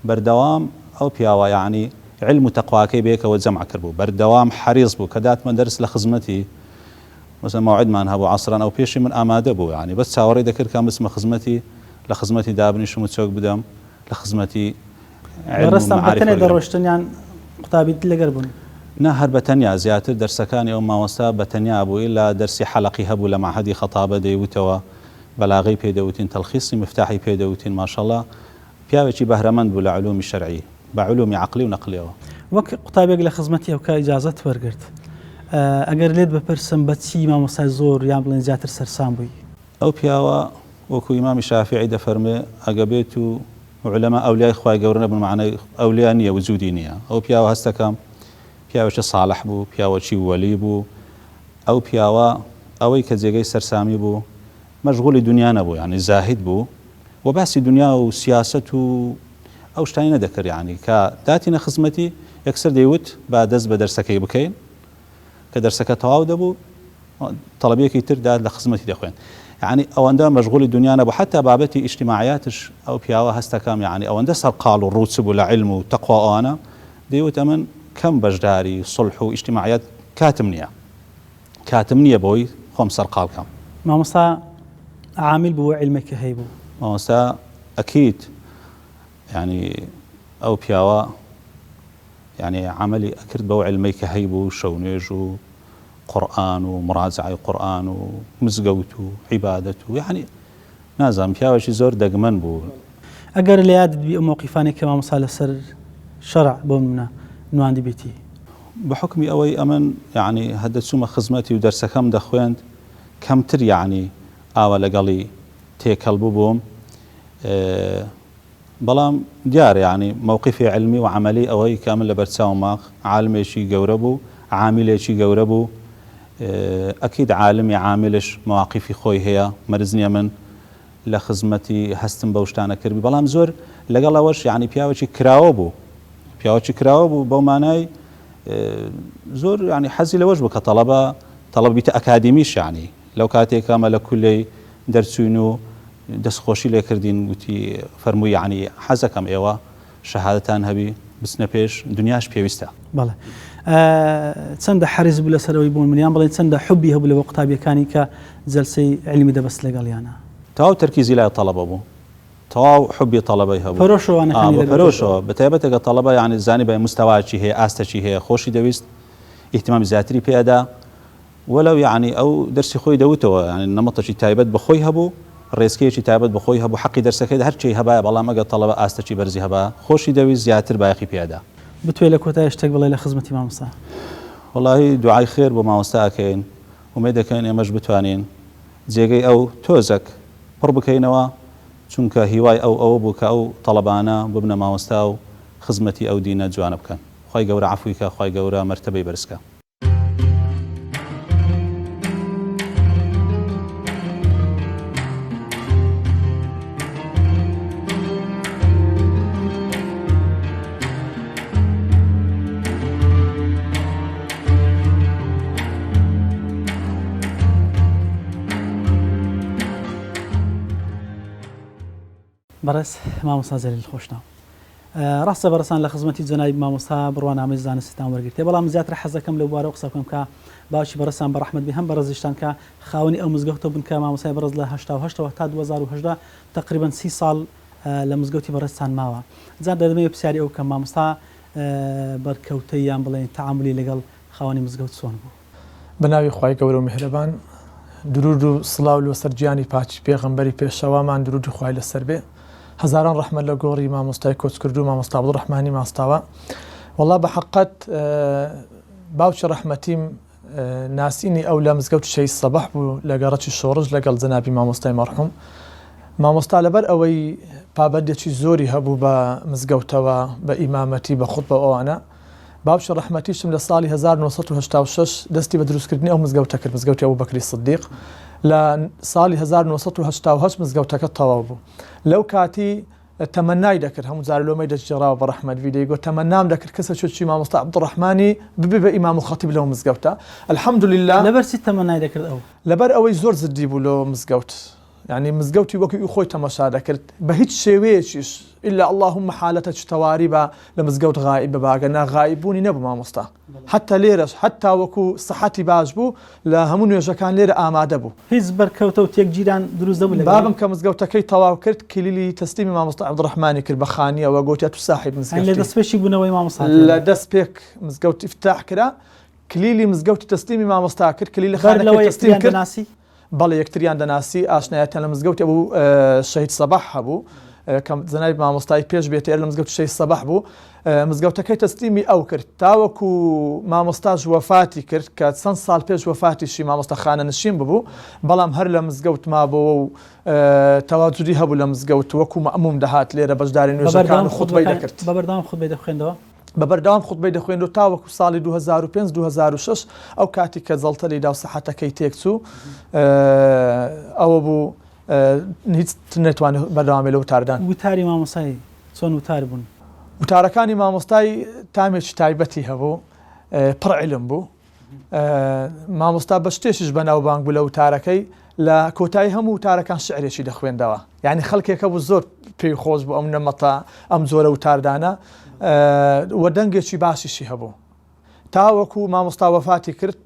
بەردەوام ئەو پیاوە یعنی علم و تەقواکەی بەیەکەوە جەمع کردبوو بەردەوام حەریص بوو کە داتمە دەرس لە خزمەتی مثلا موعدمان هەبوو عەسران ئەو پێشی من ئامادە بوو یعنی بەس چاوەڕێی دەکرد کە بچمە خزمەتی لە خزمەتی دابنیشم و چۆک بدەم لە خزمەتی علم و معارف دەڕۆشتنیان قوتابیت لەگەر بوون نا هەر بەتەنیا زیاتر دەرسەکانی ئەو مامۆستا بەتەنیا بووی لە دەرسی حەلەقی هەبوو لە معهەدی خەتابە دەیوتەوە بەلاغەی پێدەوتین تەلخیصی مفتاحی پێدەوتین ماشەڵڵا پیاوێکی بەهرەمەند بوو لە علومی شەرعی بە علومی عەقلی و نەقلیەوە وەک قوتابێک لە خزمەتی ئەو کە ئیجازەت وەرگرت ئەگەر لێت بپرسم بە چی مامۆستای زۆر یان بڵێن زیاتر سەرسام بووی؟ ئەو پیاوە وەکو ئیمامی شافعی دەفەرمێ ئەگە بێت و علەما ئەولیای خوای گەورە نەبن معنای ئەولیا نییە وجودی نییە ئەو پیاوە هەستەکەم پیاوێکی ساڵح بوو پیاوەکی وەلی بوو ئەو پیاوە ئەوەی کە جێگەی سەرسامی بوو مەشغوڵی دنیا نەبوو یعنی زاهید بوو و باسی دنیا و سیاست و ئەو شتانی نەدەکرد یعنی کە داتینە خزمەتی یەکسەر دەیوت با دەست بە دەرسەکەی بکەین کە دەرسەکە تەواو دەبوو تەڵەبێکی تر داد لە خزمەتی دەخوێن یعنی ئەوەندە مەشغوڵی دنیا نەبوو حتا بابەتی ئیجتیماعیاتش ئەو پیاوە هەستەکەم یعنی ئەوەندە سەرقاڵ و ڕووچ بوو لە علم و تەقوا ئەوانە دەیوت ئەمن کەم بەشداری سڵح و ئیجتیماعیات کاتم نییە بۆی خۆم سەرقاڵ بکەم مامۆستا عامل بوو علمێکی هەیە بوو مامۆستا ئەکید يعني ئەو پیاوە يعني عملی ئەکرد بەو علمەی کە هەی بوو شەونێژ و قورئان و مراجعەی قورئان و مزگەوت و عیبادەت و يعني نازانم پیاوێکی زۆر دەگمەن بوو ئەگەر لە یادت بی ئەو مۆقیفانێک کە مامۆستا لەسەر شەرع بۆ منە نواندی بێتی بحکمی ئەوەی ئەمن يعني هەدە چوومە خزمەتی و دەرسەکەم دەخوێند کەمتر يعني ئاوە لەگەڵی تێکەڵ بووم بەڵام دیارە يعني موقفی علمی و عملی ئەوەی کامل لە بەرچاوماق عالمێکی گەورە بوو عاملێکی گەورە بوو ئەکید عالمی عاملش مواقفی خۆی هەیە مەرج نییە من لە خزمەتی هەستم بەو شتانە کردی بەڵام زۆر لەگەڵ ئەوەش يعني پیاوێکی کراوە بوو بەو مانای زۆر يعني حەزی لەوەش بوو کە تەڵەبە بیتە ئەکادیمیش يعني لەو کاتێکامە لە کولەی دەرچوین و دەستخۆشی لێکردین وتی فەرمووی یعنی حەزەکەم ئێوە شەهادەتان هەبی بچنە پێش دنیاش پێویستە. بەڵێ چەندە حەریز بوو لەسەرەوەی بوون منیان بڵێن چەندە حوبی هەبوو لەوە قوتابیەکانی کە جەلسەی علمی دەبەست لەگەڵیانە تەواو تەرکیزی لای تەڵەبە بوو تەواو حوبی تەڵەبەی هەبوو پەرۆشەوە بەتایبەتێکە تەڵەبە یعنی زانیبای مستەواکی هەیە ئاستەکی هەیە خۆشی دەویست ئیهتیمامی زیاتری پێدا وەلەو یعنی ئەو دەرسی خۆی دەوتەوە یعنی نەمەتەکی تایبەت بەخۆی هەبوو ڕێزکەیەکی تایبەت بەخۆی هەبوو حەقی دەرسەکەی هەرچی هەبایە بەڵام ئەگە تەڵەبە ئاستەکی بەرزی هەبا خۆشی دەویست زیاتر بایەخی پێدا. بتوێ لە کۆتای شتێک بڵێ لە خزمەتی مامۆستا؟ وەڵاهی دوعای خێر بۆ مامۆستا ئەکەین ومێ دەکەین ئێمەش بتوانین جێگەی ئەو تۆزەک پڕ بکەینەوە چونکە هیوای ئەوە بوو کە ئەو تەڵەبانە ببنە مامۆستا و خزمەتی ئەو دینە جوانە بکەن. خی گەورە عەفویکە خی گەورە مەرتەبەی بەرزکە. بەڕێز مامۆستا جەلیل خۆشناو ڕاستە بەڕێزان لە خزمەتی جەنابی مامۆستا بڕوانامەی زانستیتان وەرگرتێ بەڵام زیاتر حەزەکەم لەو بوارەوە قسە بکەم کە باوکی بەڕێزان بەڕەحمەتبی هەم بەڕێزیشتان کە خاوەنی ئەو مزگەوتە بن کە مامۆستای بەڕێز لە 1970 تا 2018 تقریبا 30 ساڵ لە مزگەوتی بەڕێزتان ماوە. جا دەدەمەوێت پرسیاری ئەو کە مامۆستا بەرکەوتەی یان بڵێن تەعاملی لەگەڵ خاوەنی مزگەوت چۆن بوو؟ بەناوی خوای گەورە و میهرەبان درود و سڵاو لەسەر گیانی پاچی پێغەمبەری پێشەوامان درودی خوای لەسەر بێ. هەزاران ڕەحمەت لە گۆڕی مامۆستای کۆچکرد و مامۆستا عەبدوڕەحمانی ماستاوە. وەڵا بە حەقەت باوکی ڕەحمەتیم ناسینی ئەو لە مزگەوت شەی سەبەح بوو لە گەڕەکی شۆڕژ لەگەڵ جەنابی مامۆستای مەرحوم. مامۆستا لەبەر ئەوەی پابەندێکی زۆری هەبوو بە مزگەوتەوە بە ئیمامەتی بە خوتبە ئەوانە باوکی ڕەحمەتیشم لە ساڵی 1986 دەستی بە دروستکردنی ئەو مزگەوتە کرد مزگەوتی ئەبوبەکری سیدیق. لە ساڵی 1988 مزگەوتەکە تەواو بوو. لەو کاتی تەمەنای دەکرد هەموو جار لۆمەی دەستجێڕاوە بە ڕەحمەتوی دەیگوت تەمەنام دەکرد کەسە چۆچی مامۆستا عەبدوڕەحمانی ببێ بە ئیمام و خەتیب لەو مزگەوتە. الحەمدولیلا لەبەر چی تەمەنای دەکرد ئەو؟ لەبەر ئەوەی زۆر زدی بوو لەو مزگەوت. يعني مزگەوتی وەکی خۆی تەماشا دەکرد بە هیچ شێوەیەکیش إلا اللهم حالەتە تەواری بە لە مزگەوت غائب بەباگەنا غائببوونی نەبوو مامۆستا حتا لێرەش حتا وەکو سەحەتی باش بوو لە هەموو نوێژەکان لێرە ئامادە بوو. هیچ بەرکەوتە و تێکگیران دروست دەبوو. بابم کە مزگەوتەکەی تەواو کرد کلیلی تەسلیمی مامۆستا عەبدوڕەحمانی کرد بە خانیەوە گوتیات و صاحب مزگەوت لە دەستپێشی بوونەوەی مامۆستا لە دەست پێک مزگەوت افتتاح کرا کلیلی مزگەوتی تەسلیمی مامۆستا کرد کلیلی خانەکەی تەسلیم کرد. بەڵێ یەکتریان دەناسی ئاشنایەتیان لە مزگەوتی بوو شەهید سەباح هەبوو کەم جەنابی مامۆستای پێش بێتێر لە مزگەوت شەهید سەباح بوو مزگەوتەکەی تەسلیمی ئەو کرد تاوەکو مامۆستاش وەفاتی کرد کە چەند ساڵ پێش وەفاتیشی مامۆستا خانەنشین ببوو بەڵام هەر لە مزگەوت مابەوە و تەواجودی هەبوو لە مزگەوت وەکو مەئموم دەهات لێرە بەشداری نوێژەکان خوتبەی دەکرد بەبەردەوام خوتبەی دەخوێندەوە بەبەردەوام خوتبەی دەخوێن و تاوەکو ساڵی 2005-2006 ئەو کاتی کە جەڵتەلی دا و سەحەتەکەی تێکچوو ئەوە بوو هیچ نەتوانێت بەردەوامی لە وتاردان. وتاری مامۆستای چۆن وتار بوون؟ وتارەکانی مامۆستای تامێکی تایبەتی هەبوو پڕ عیلم بوو مامۆستا بە شتێکیش بەناوبانگ بوو لە وتارەکەی لە کۆتایی هەموو وتارەکان شعرێکی دەخوێندەوە یعنی خەڵکێکە بوو زۆر پێی خۆش بوو ئەم نەمەتە ئەم زۆرە وتاردانە وە دەنگێکی باشیشی هەبوو تاوەکو مامۆستا وەفاتی کرد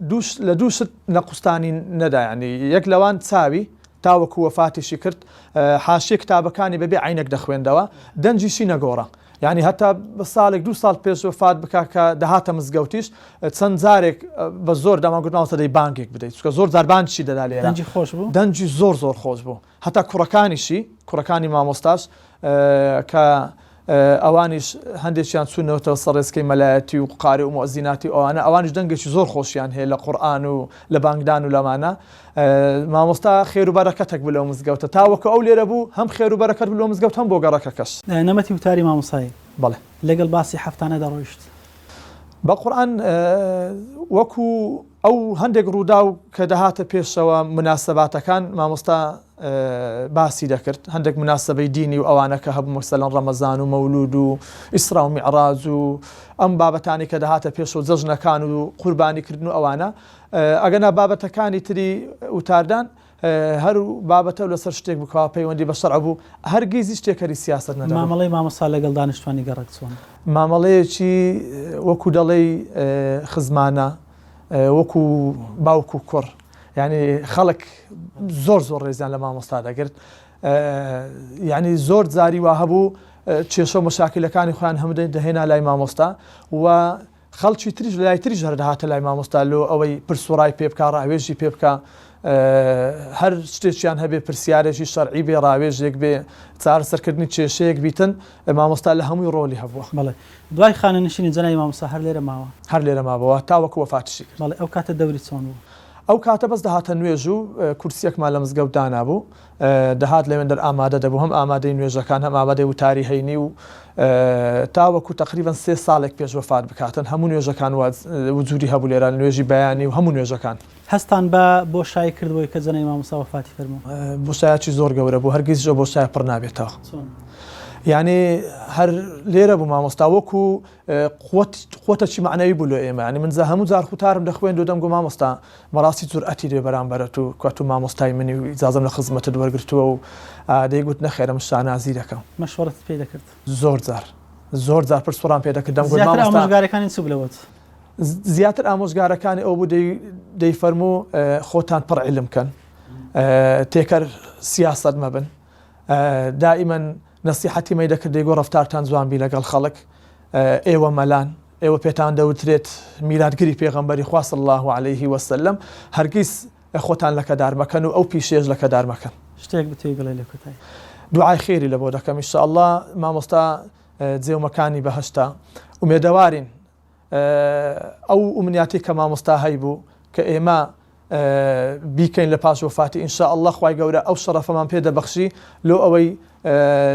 لە دوو شت نەقوستانی نەدا ینی یەک لەوان چاوی تاوەکو وەفاتیشی کرد حاشیە کتابەکانی بەبێ عینێک دەخوێندەوە دەنجیشی نەگۆڕە یعنی هەتا بە ساڵێک 2 ساڵ پێش وەفات بکە کە دەهاتە مزگەوتیش چەند جارێک بە زۆر داماگوتماوەتە دەی بانگێک بدەیت چکە زۆر جار بانگیشی دەدا لێرە دەنجی خۆش بوو دەنجی زۆر خۆش بوو هەتا کوڕەکانی مامۆستاش کە ئەوانیش هەندێکیان چوونەوەتەوە سەرڕێزکەی مەلایەتی و قاری و مؤەزیناتی ئەوانە ئەوانش دەنگێکی زۆر خۆشیان هەیە لە قورئان و لە بانگدان و لەمانە مامۆستا خێر و بەرەکەتێک بوو لەو مزگەوتە تاوەکو ئەو لێرە بوو هەم خێر و بەرەکەت بوو لەو مزگەوت هەم بۆ گەڕەکەکەش. نەمەتی وتاری مامۆستایی بەڵێ لەگەڵ باسی هەفتانە دەڕۆیشت بە قورئان وەکو ئەو هەندێک ڕوودا و کە دەهاتە پێشەوە مناسەباتەکان مامۆستا باسی دەکرد هەندێک مناسبەی دینی و ئەوانە کە هەبوو مەسەلەن ڕەمەزان و مەولود و ئیسرا و میعراج و ئەم بابەتانی کە دەهاتە پێشەوە جەژنەکان و قوربانیکردن و ئەوانە ئەگەنا بابەتەکانی تری وتاردان هەر بابەتە لەسەر شتێک بکەوە پەیوەندی بە شەرع بوو هەرگیزی شتێکەری سیاست نەدەبوو. مامەڵەی مامۆستا لەگەڵ دانیشتوانی گەڕک چۆن؟ مامەڵەیەکی وەکو دەڵێی خزمانە وەکو باوکو کوڕ، یعنی خەڵک زۆر ڕێزیان لە مامۆستا دەگرت، یعنی زۆر جاری وا هەبوو کێشە و مەشاکلەکانی خۆیان هەموو دەهێنا لای مامۆستا و خەڵکی تریش لای تریش هەردەهاتە لای مامۆستا لۆ ئەوەی پرسوڕای پێ بکە ڕاوێژی پێ بکە، هەر شتێکیان هەبێ پرسیارێکی شەرعی بێ ڕاوێژێک بێ چارەسەرکردنی کێشەیەک بیتن مامۆستا لە هەمووی ڕۆلی هەبووە. بەڵێ دوای خانەنشینی جەنابی مامۆستا هەر لێرە ماوە؟ هەر لێرە ماوەوە تاوەکو وەفاتیشی کرد. بەڵێ ئەو کاتە دەوری چۆن بوو؟ ئەو کاتە بەس دەهاتە نوێژ و کورسیەکمان لە مزگەوت دانابوو، دەهات لەوێندەر ئامادە دەبوو، هەم ئامادەی نوێژەکان هەم ئامادەی وتاری هەینی و تاوەکو تقریبان 3 ساڵێک پێش وەفات بکاتن هەموو نوێژەکان وجودی هەبوو لێرە نوێژی بەیانی و هەموو نوێژەکان. هەستان بە بۆشایی کردبووی کە جەنابی مامۆستا وەفاتی فەرموو؟ بۆشایەکی زۆر گەورە بوو، هەرگیز بۆشای پڕ نابێتەوە. یعنی هەر لێرە بوو مامۆستا وەکو قوتەکی معنەوی بوو لە ئێمە، ینی من هەموو جار خوتارم دەخوێن دو دەمگو مامۆستا مەڕاستی جورئەتی لێ بەرامبەرەت و کات و مامۆستای منی و ئیجازەم لە خزمەتت وەرگرتووە و دەیگوت نەخێرە من شانازی دەکەم. مەشوەرەت پێ دەکرد؟ زۆر جار پرسپۆران پێ دەکرد. دەمگوت زیاتر ئامۆژگارەکانی چ بلەوەت؟ زیاتر ئامۆژگارەکانی ئەو بوو دەیفەرموو خۆتان پڕ عیلم کەن، تێکەر سیاست مەبن، دائیمەن نەسیحەتی مەی دەکرد دەیگۆ ڕەفتارتان جوانبی لەگەڵ خەڵک، ئێوە مەلان، ئێوە پێتان دەوترێت میلادگری پێغەمبەری خوا صلی الله علیه وسلم، هەرگیز خۆتان لەکەدار مەکەن و ئەو پیشێژ لەکەدار مەکەن. شتێک بتوی بڵێ لە کۆتایی؟ دوعای خێری لە بۆ دەکەم ئینشاءالله مامۆستا جێومەکانی بەهەشتا ومێدەوارین ئەو ئومنیاتی کە مامۆستا هەیبوو کە ئێمە بیکەین لە پاش وفاتی ئینشاءالله خوای گەورە ئەو شەرەفەمان پێ دەبەخشی لۆ ئەوەی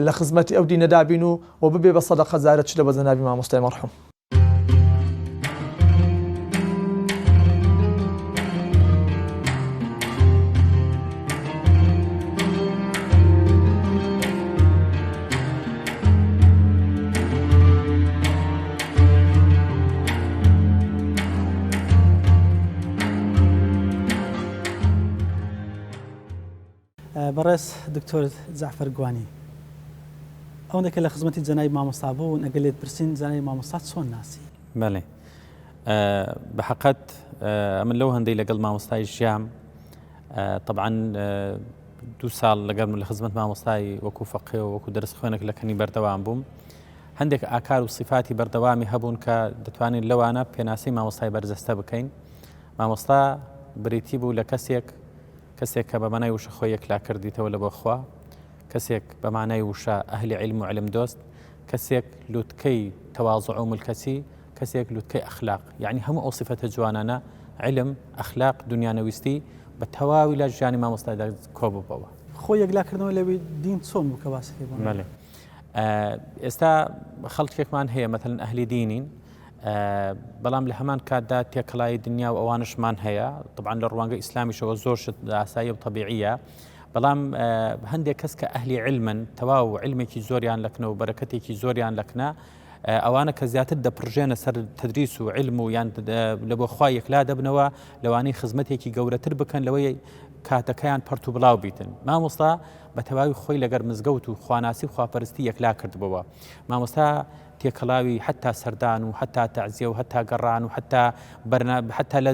لە خزمەتی ئەو دینە دابین و ببێ بە سەدەقە جارە چ لە بە جەنابی مامۆستای مەرحوم. بەڕێز دکتۆر جعفەر گوانی، ئەوەندە لە خزمەتی جەنابی مامۆستا بوو ئەگەر لێت پرسین جەنابی مامۆستا چۆن ناسی؟ بەڵێ بەحەقەت ئەمن لەو هەندەی لەگەڵ مامۆستای ژیام طبعاً 2 ساڵ لەگەڵ لە خزمەت مامۆستای وەکو فەقێ و وەکو دەرس خوێنێک لە کەنی بەردەوام بووم، هەندێک ئاکار و صفاتی بەردەوامی هەبوون کە دەتوانین لەوانە پێناسی مامۆستای بەرجەستە بکەین. مامۆستا بریتی بوو لە کەسێک کە بە مانای وشە خۆی یەکلا کردیتەوە لە بۆ خوا، کەسێک بە مانای وشە ئەهلی عیلم و علم دۆست، کەسێک لوتکەی تەواضع و ملکەتی، کەسێک لوتکەی ئەخلاق، یعنی هەموو ئەو صفەتە جوانانە علم، ئەخلاق، دنیانەویستی بە تەواوی لە ژیانی مامۆستادا کۆبووبەوە. خۆی یەکلاکردنەوەی لەوەی دین چۆن بوو کە باسی پێ بوو؟ ئێستا خەڵکێکمان هەیە مەتەڵەن ئەهلی دینین، بەڵام لە هەمان کاتدا تێکەڵای دنیا و ئەوانشمان هەیە، طبعاً لە ڕوانگە ئیسلامیشەوە زۆر شت ئاسایی و طبیعیە، بەڵام هەندێک کەس کە ئەهلی علمن تەواو علمێکی زۆریان لەکنە و بەرەکەتێکی زۆریان لەکنە، ئەوانە کە زیاتر دەپڕژێنە سەر تدریس و علم و یان لە بۆ خوا یەکلا دەبنەوە لەوانەی خزمەتێکی گەورەتر بکەن لەوەی کاتەکەیان پەرت و بڵاو بیتن. مامۆستا بە تەواوی خۆی لەگەر مزگەوت و خواناسی و خواپەرستی یەکلا کردبەوە. مامۆستا تێکەڵاوی حتا سەردان و حتا تەعزیە و حتا گەڕان و حتا لە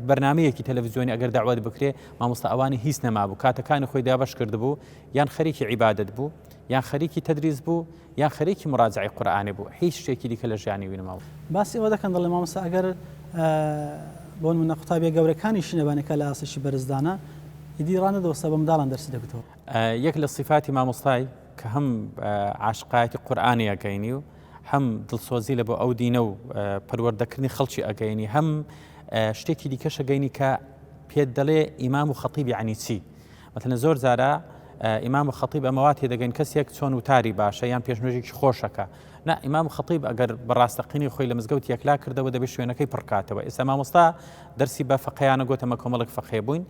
بەرنامەیەکی تەلەڤیزیۆنی ئەگەر داوات بکرێ مامۆستا ئەوانی هیچ نەمابوو، کاتەکانی خۆی دابەش کردبوو، یان خەریکی عیبادەت بوو، یان خەریکی تەدریس بوو، یان خەریکی مراجعی قورئانی بوو، هیچ شتێکی دیکە لە ژیانی وی نەماوە. باسی ئەوە دەکەن دەڵێ مامۆستا ئەگەر بۆ نمونە قوتابیە گەورەکانی شینەبانەکە لە ئاساشی بەرزدانە ئیدی ڕانەدەوەستا بە منداڵان دەرسی دەکەوە. یەک لە صفاتی مامۆستای کە هەم عاشقایەتی قورئانی ئەگەینی و هەم دڵسۆزی لە بۆ ئەو دینە و پەروەردەکردنی خەڵکی ئەگەینی، هەم شتێکی دیکەش ئەگەینی کە پێت دەڵێ ئیمام و خەتیب یعنی چی. مەتەڵەن زۆر جارە ئیمام و خەتیب ئەمەوا تێدەگەین کەسێک چۆن وتاری باشە یان پێشنوێژێکی خۆشەکە. نا ئیمام و خەتیب ئەگەر بەڕاستەقینی خۆی لە مزگەوت یەکلا کردەوە دەبێت شوێنەکەی پڕکاتەوە. ئێستا مامۆستا دەرسی بە فەقەیانە گۆتەمە کۆمەڵک فەقێ بووین،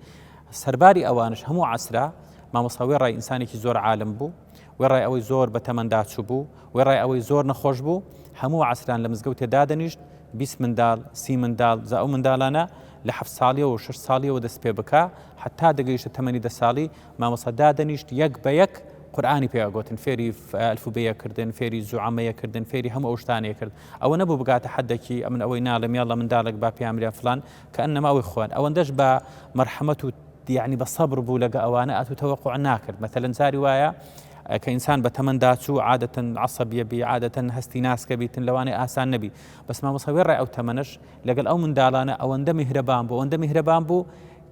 سەرباری ئەوانش هەموو عەسرا مامۆستا وێ ڕای ئینسانێکی زۆر عالم بوو، وێ ڕای ئەوەی زۆر بە تەمەندا چوو بوو، وێ ڕای ئەوەی زۆر نەخۆش بوو، هەموو عەسران لە مزگەوتێ دادەنیشت 20 منداڵ 30 منداڵ زە ئەو منداڵانە لە 7 ساڵی و 6 ساڵیەوە دەست پێ بکە حتا دەگەیشتە تەمەنی 10 ساڵی مامۆستا دادەنیشت یەک بە یەک قورآانی پێگوتن فێری ئەلفوبەیەکردن فێری زوعەمەیەکردن فێری هەموو ئەو شتانەیە کرد ئەوە نەبوو بگاتە حەدێکی ئەمن ئەوەی ناڵم یاڵە منداڵێک با پێیانریا فلان کە ئەنەما ئەوەی خوێن ئەوەندەش بە مەرحەمەت و یعنی بە سەبر بوو لەگە ئەوانە ئەتو تەوەقوع ناکرد مەثەلەن زاری وایە کە ئینسان بە تەمەندا چوو عادەتەن عەسەبیە بی عادەتەن هەستی ناسکە بیتن لەوانەیە ئاسان نەبی بەس مامۆستا وێ ڕای ئەو تەمەنەش لەگەڵ ئەو منداڵانە ئەوەندە میهرەبان بوو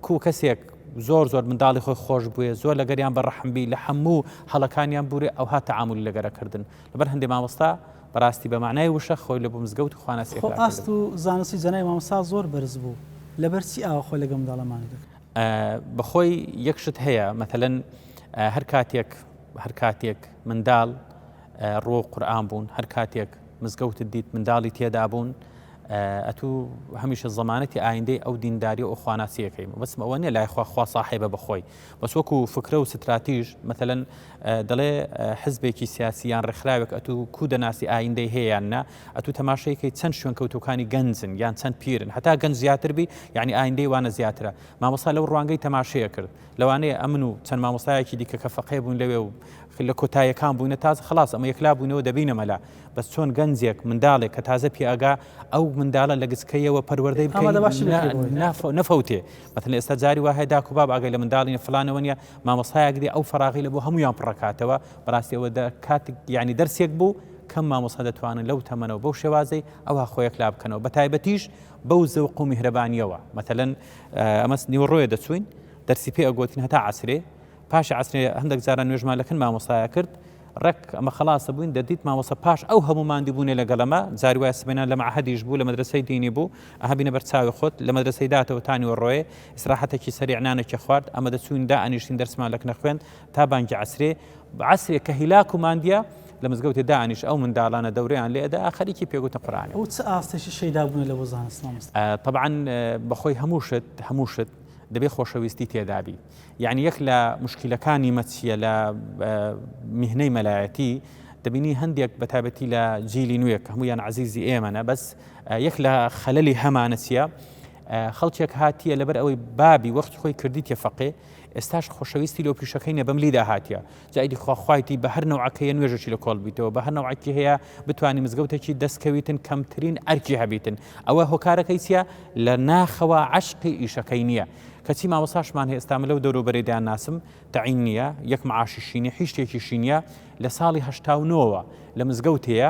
کو کەسێک زۆر منداڵی خۆی خۆش بووە زۆر لەگەریان بە ڕەحمبی لە هەموو هەڵەکانیان بوورێ ئەو ها تەعاملی لەگەرەکردن لەبەر هەندێک مامۆستا بەڕاستی بە معنای وشە خۆی لە بۆ مزگەوت و خوانەسیەکە ئاست و زانستی جەنای مامۆستا زۆر بەرز بوو لەبەر چی ئاوا خۆی لەگەڵ منداڵەمانی دەکرد بەخۆی یەکشت هەیە مەثەلەن هەر کاتێک منداڵ ڕۆ قورئان بوون هەر کاتێک مزگەوتت دیت منداڵی تێدا بوون ئەتوو هەمیشە زەمانەتی ئایندەی ئەو دینداری و خواناسیەکەی بەسم ئەوە نیە لای خوا ساحێبە بەخۆی بەس وەکو فکرە و ستراتیژ مەثەلەن دەڵێ حزبێکی سیاسییان ڕێکخراوێک ئەتوو کو دەناسی ئایندەی هەیەیان نا ئەتوو تەماشەیەکەی چەند شوێن کەوتوەکانی گەنجن یان چەند پیرن هەتا گەنج زیاتر بی یعنی ئایندەی وانە زیاترە مامۆستا لەو ڕوانگەی تەماشەیە کرد لەوانەیە ئەمن و چەند مامۆستایەکی دیکە کە فەقێ بوون لەوێ و لە کۆتاییەکان بووینە تازە خلاص ئەمە یەکلا بوونەوە دەبینە مەلا بەس چۆن گەنجێک منداڵێک کە تازە پێئگا ئەو منداڵە لە گچکەیەوە پەروەردەی نەفەوتێ مەثەن ئێستا جاری وایە داک و باب ئاگەی لە منداڵی فلانەوە نیە مامۆستایەک دی ئەو فەراغی لە بۆ هەمویان پڕەکاتەوە بەڕاستیەوە کاتێک یعنی دەرسێک بوو کەم مامۆستا دەتوانن لەو تەمەنەوە بەو شێوازەی ئەوها خۆیەک لا بکەنەوە بە تایبەتیش بەو زەوق و میهرەبانیەوە مەثەلەن ئەمە نیوەڕۆیە دەچوین دەرسی پێ ئەگوتین هەتا عەسرێ پاش عەسرێ هەندێک جاران نوێژمانەکەن مامۆستایە کرد ڕێک ئەمە خلاصە بووین دەدیت مامۆستا پاش ئەو هەموو ماندی بوونێ لەگەڵەمە جاری وایە سبێنان لە مەعهەدیش بوو لە مەدرسەی دینی بوو ئەهبینە بەرچاوی خۆت لە مەدرسەی داتەوە تانیوەڕۆیە ئیسراحەتێکی سەریع نانێکی خوارد ئەمە دەچوین دائەنیشتین دەرسمان لەکنە خوێن تا بانگی عەسرێ کە هیلاک و ماندیە لە مزگەوتی دانیش ئەو منداڵانە دەورەیان لێدا ئاخەریکی پێگوتە قورئان ئەو چ ئاستێکی شەیدا بوون لە بۆ زانست طبعا بەخۆی هەموو شت دەبێ خۆشەویستی تێدابی یعنی یەک لە مشکلەکانی مەچیە لە میهنەی مەلایەتی دەبینی هەندێک بەتابەتی لە جیلی نوێک هەمویان عەزیزی ئێمەنە بەس یەک لە خەلەلی هەمانە چیە خەڵکێک هاتیە لەبەر ئەوەی بابی وەختی خۆی کردی تێفەقێ ئێستاش خۆشەویستی لەو پیشەکەی نەبەم لیدا هاتیە جایدی خواخوایتی بە هەر نەوعەکەیە نوێژەی لە کۆڵ بیتەوە بە هەر نەوعەکی هەیە بتوانانی مزگەوتێکی دەستکەویتن کەمترین ئەرکی هەبیتن ئەوە هۆکارەکەی چیە لە ناخەوە عەشقی ئیشەکەی نییە کەچی مامۆستاشمان هێ ئێستا لەو دەوروبەرێدایان ناسم تەعین نییە یەک معاشیشی نیە هیچ شتێکیشی نییە لە ساڵی 89 لە مزگەوتەیە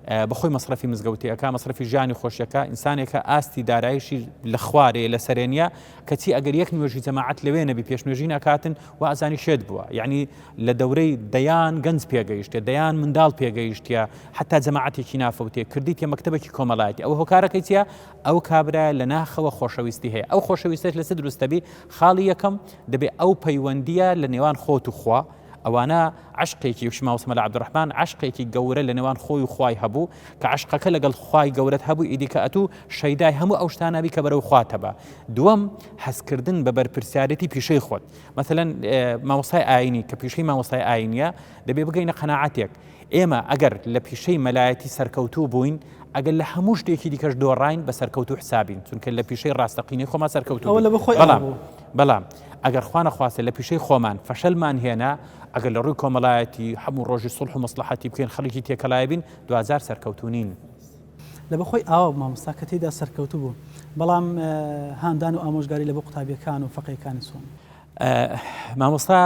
بەخۆی مەصرفی مزگەوتیەکە مەصرفی ژیانی خۆشیەکە ئینسانێکە ئاستی دارایشی لە خوارێ لە سەرێنیە کەچی ئەگەر یەک نوێژی جەماعەت لەوێ نەبی پێش نوێژی ناکاتن و ئازانی شێت بووە یعنی لە دەورەی دەیان گەنج پێگەیشتێ دەیان منداڵ پێگەیشتە حتا جەماعەتێکی نافەوتێ کردیتە مەکتەبێکی کۆمەڵایەتی ئەو هۆکارەکەی چیە ئەو کابرایە لە ناخەوە خۆشەویستی هەیە ئەو خۆشەویستێت لەسەر دروستەبی خاڵی یەکەم دەبێ ئەو پەیوەندیە لە نێوان خۆت و خوا ئەوانە عشقێکی وشماوسمە لە عەبدوڕەحمان عشقێکی گەورە لە نێوان خۆی و خوای هەبوو کە عشقەکە لەگەڵ خوای گەورەت هەبوو ئیدی کە ئەتوو شەیدای هەموو ئەو شتانەبی کە بەرەو خواتەبە دووەم هەستکردن بە بەرپرسیارەتی پیشەی خۆت مەثەلەن مامۆستای ئاینی کە پیشەی مامۆستای ئاینیە دەبێ بگەینە قەناعەتێک ئێمە ئەگەر لە پیشەی مەلایەتی سەرکەوتوو بووین ئەگەر لە هەموو شتێکی دیکەش دۆڕاین بە سەرکەوتوو حسابین چونکە لە پیشەی ڕاستەقینەی خۆمان سەرکەوتوو بەڵام ئەگەر خوا نەخواستە لە پیشەی خۆمان فەشەلمان هێنا ئەگەر لە ڕووی کۆمەڵایەتی هەموو ڕۆژی سڵح و مەسلحەتی بکەین خەڵکی تێکەلایە بین 2000 سەرکەوتوونین لە بەخۆی ئاوا مامۆستا کە تێیدا سەرکەوتوو بوو بەڵام هاندان و ئامۆژگاری لە بۆ قوتابیەکان و فەقیەکانی سۆن مامۆستا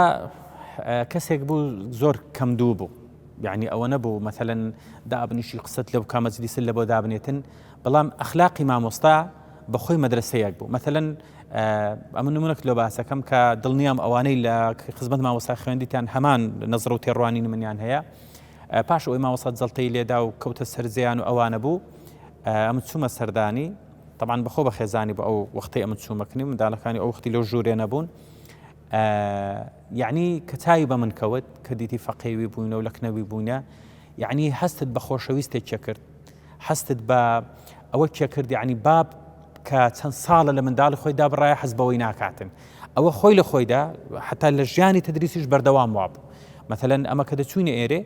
کەسێک بوو زۆر کەمدوو بوو یعنی ئەوە نەبوو مەثەلەن دابنیشی قسەت لەو کامەجلیسن لە بۆ دابنێتن بەڵام ئەخلاقی مامۆستا بەخۆی مەدرسەیەک بوو مەثەلەن ئەمە نمونەک لە باسەکەم کە دڵنیام ئەوانەی لە خزمەت مامۆستا خوێندیتان هەمان نەزڕ و تێڕوانی منیان هەیە پاش ئەوەی مامۆستا جەڵتەی لێدا و کەوتە سەرجەیان و ئەوانە بوو ئەمە چوومە سەردانی طبعاً بەخۆ بە خێزانی بە ئەو وەختەی ئەمە چوومەکنی منداڵەکانی ئەو وەختی لەو ژوورێ نەبوون یعنی کە چاوی بە من کەوت کە دیتی فەقێوی بووینە و لەکنەوی بووینە یعنی هەستت بە خۆشەویستێک کرد هەستت بە ئەوە کرد یعنی باب کە چەند ساڵە لە منداڵی خۆی دابڕایە حەز بەوەی ناکاتن ئەوە خۆی لە خۆیدا حتا لە ژیانی تەدریسیش بەردەوام وابوو مەثەلەن ئەمە کە دەچوینە ئێرێ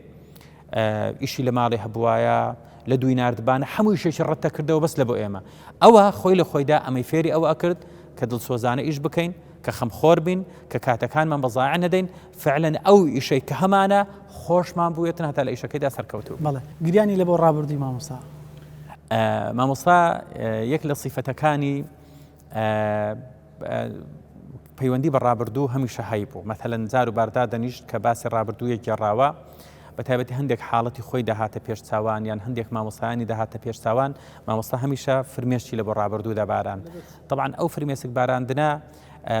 ئیشی لە ماڵی هەبوایە لە دوی نردبانە هەمووی شێکی ڕەتە کردەوە بەس لە بۆ ئێمە ئەوە خۆی لە خۆیدا ئەمەی فێری ئەوە ئەکرد کە دڵسۆزانە ئیش بکەین کە خەمخۆر بین کە کاتەکانمان بەزایع نەدەین فعلەن ئەو ئیشەی کە هەمانە خۆشمان بووێتن هەتا لە ئیشەکەیدا سەرکەوتوو بەڵێ گریانی لە بۆ ڕابردووی مامۆستا مامۆستا یەک لە سیفەتەکانی پەیوەندی بە ڕابردوو هەمیشە هەی بوو مەثەلەن جار و باردا دەنیشت کە باسی ڕابردوویە گێڕاوە بە تایبەتی هەندێک حاڵەتی خۆی داهاتە پێش چاوان یان هەندێک مامۆستایانی داهاتە پێش چاوان مامۆستا هەمیشە فرمێشتی لە بۆ ڕابردوو دەباران طبعاً ئەو فرمێسک باراندنە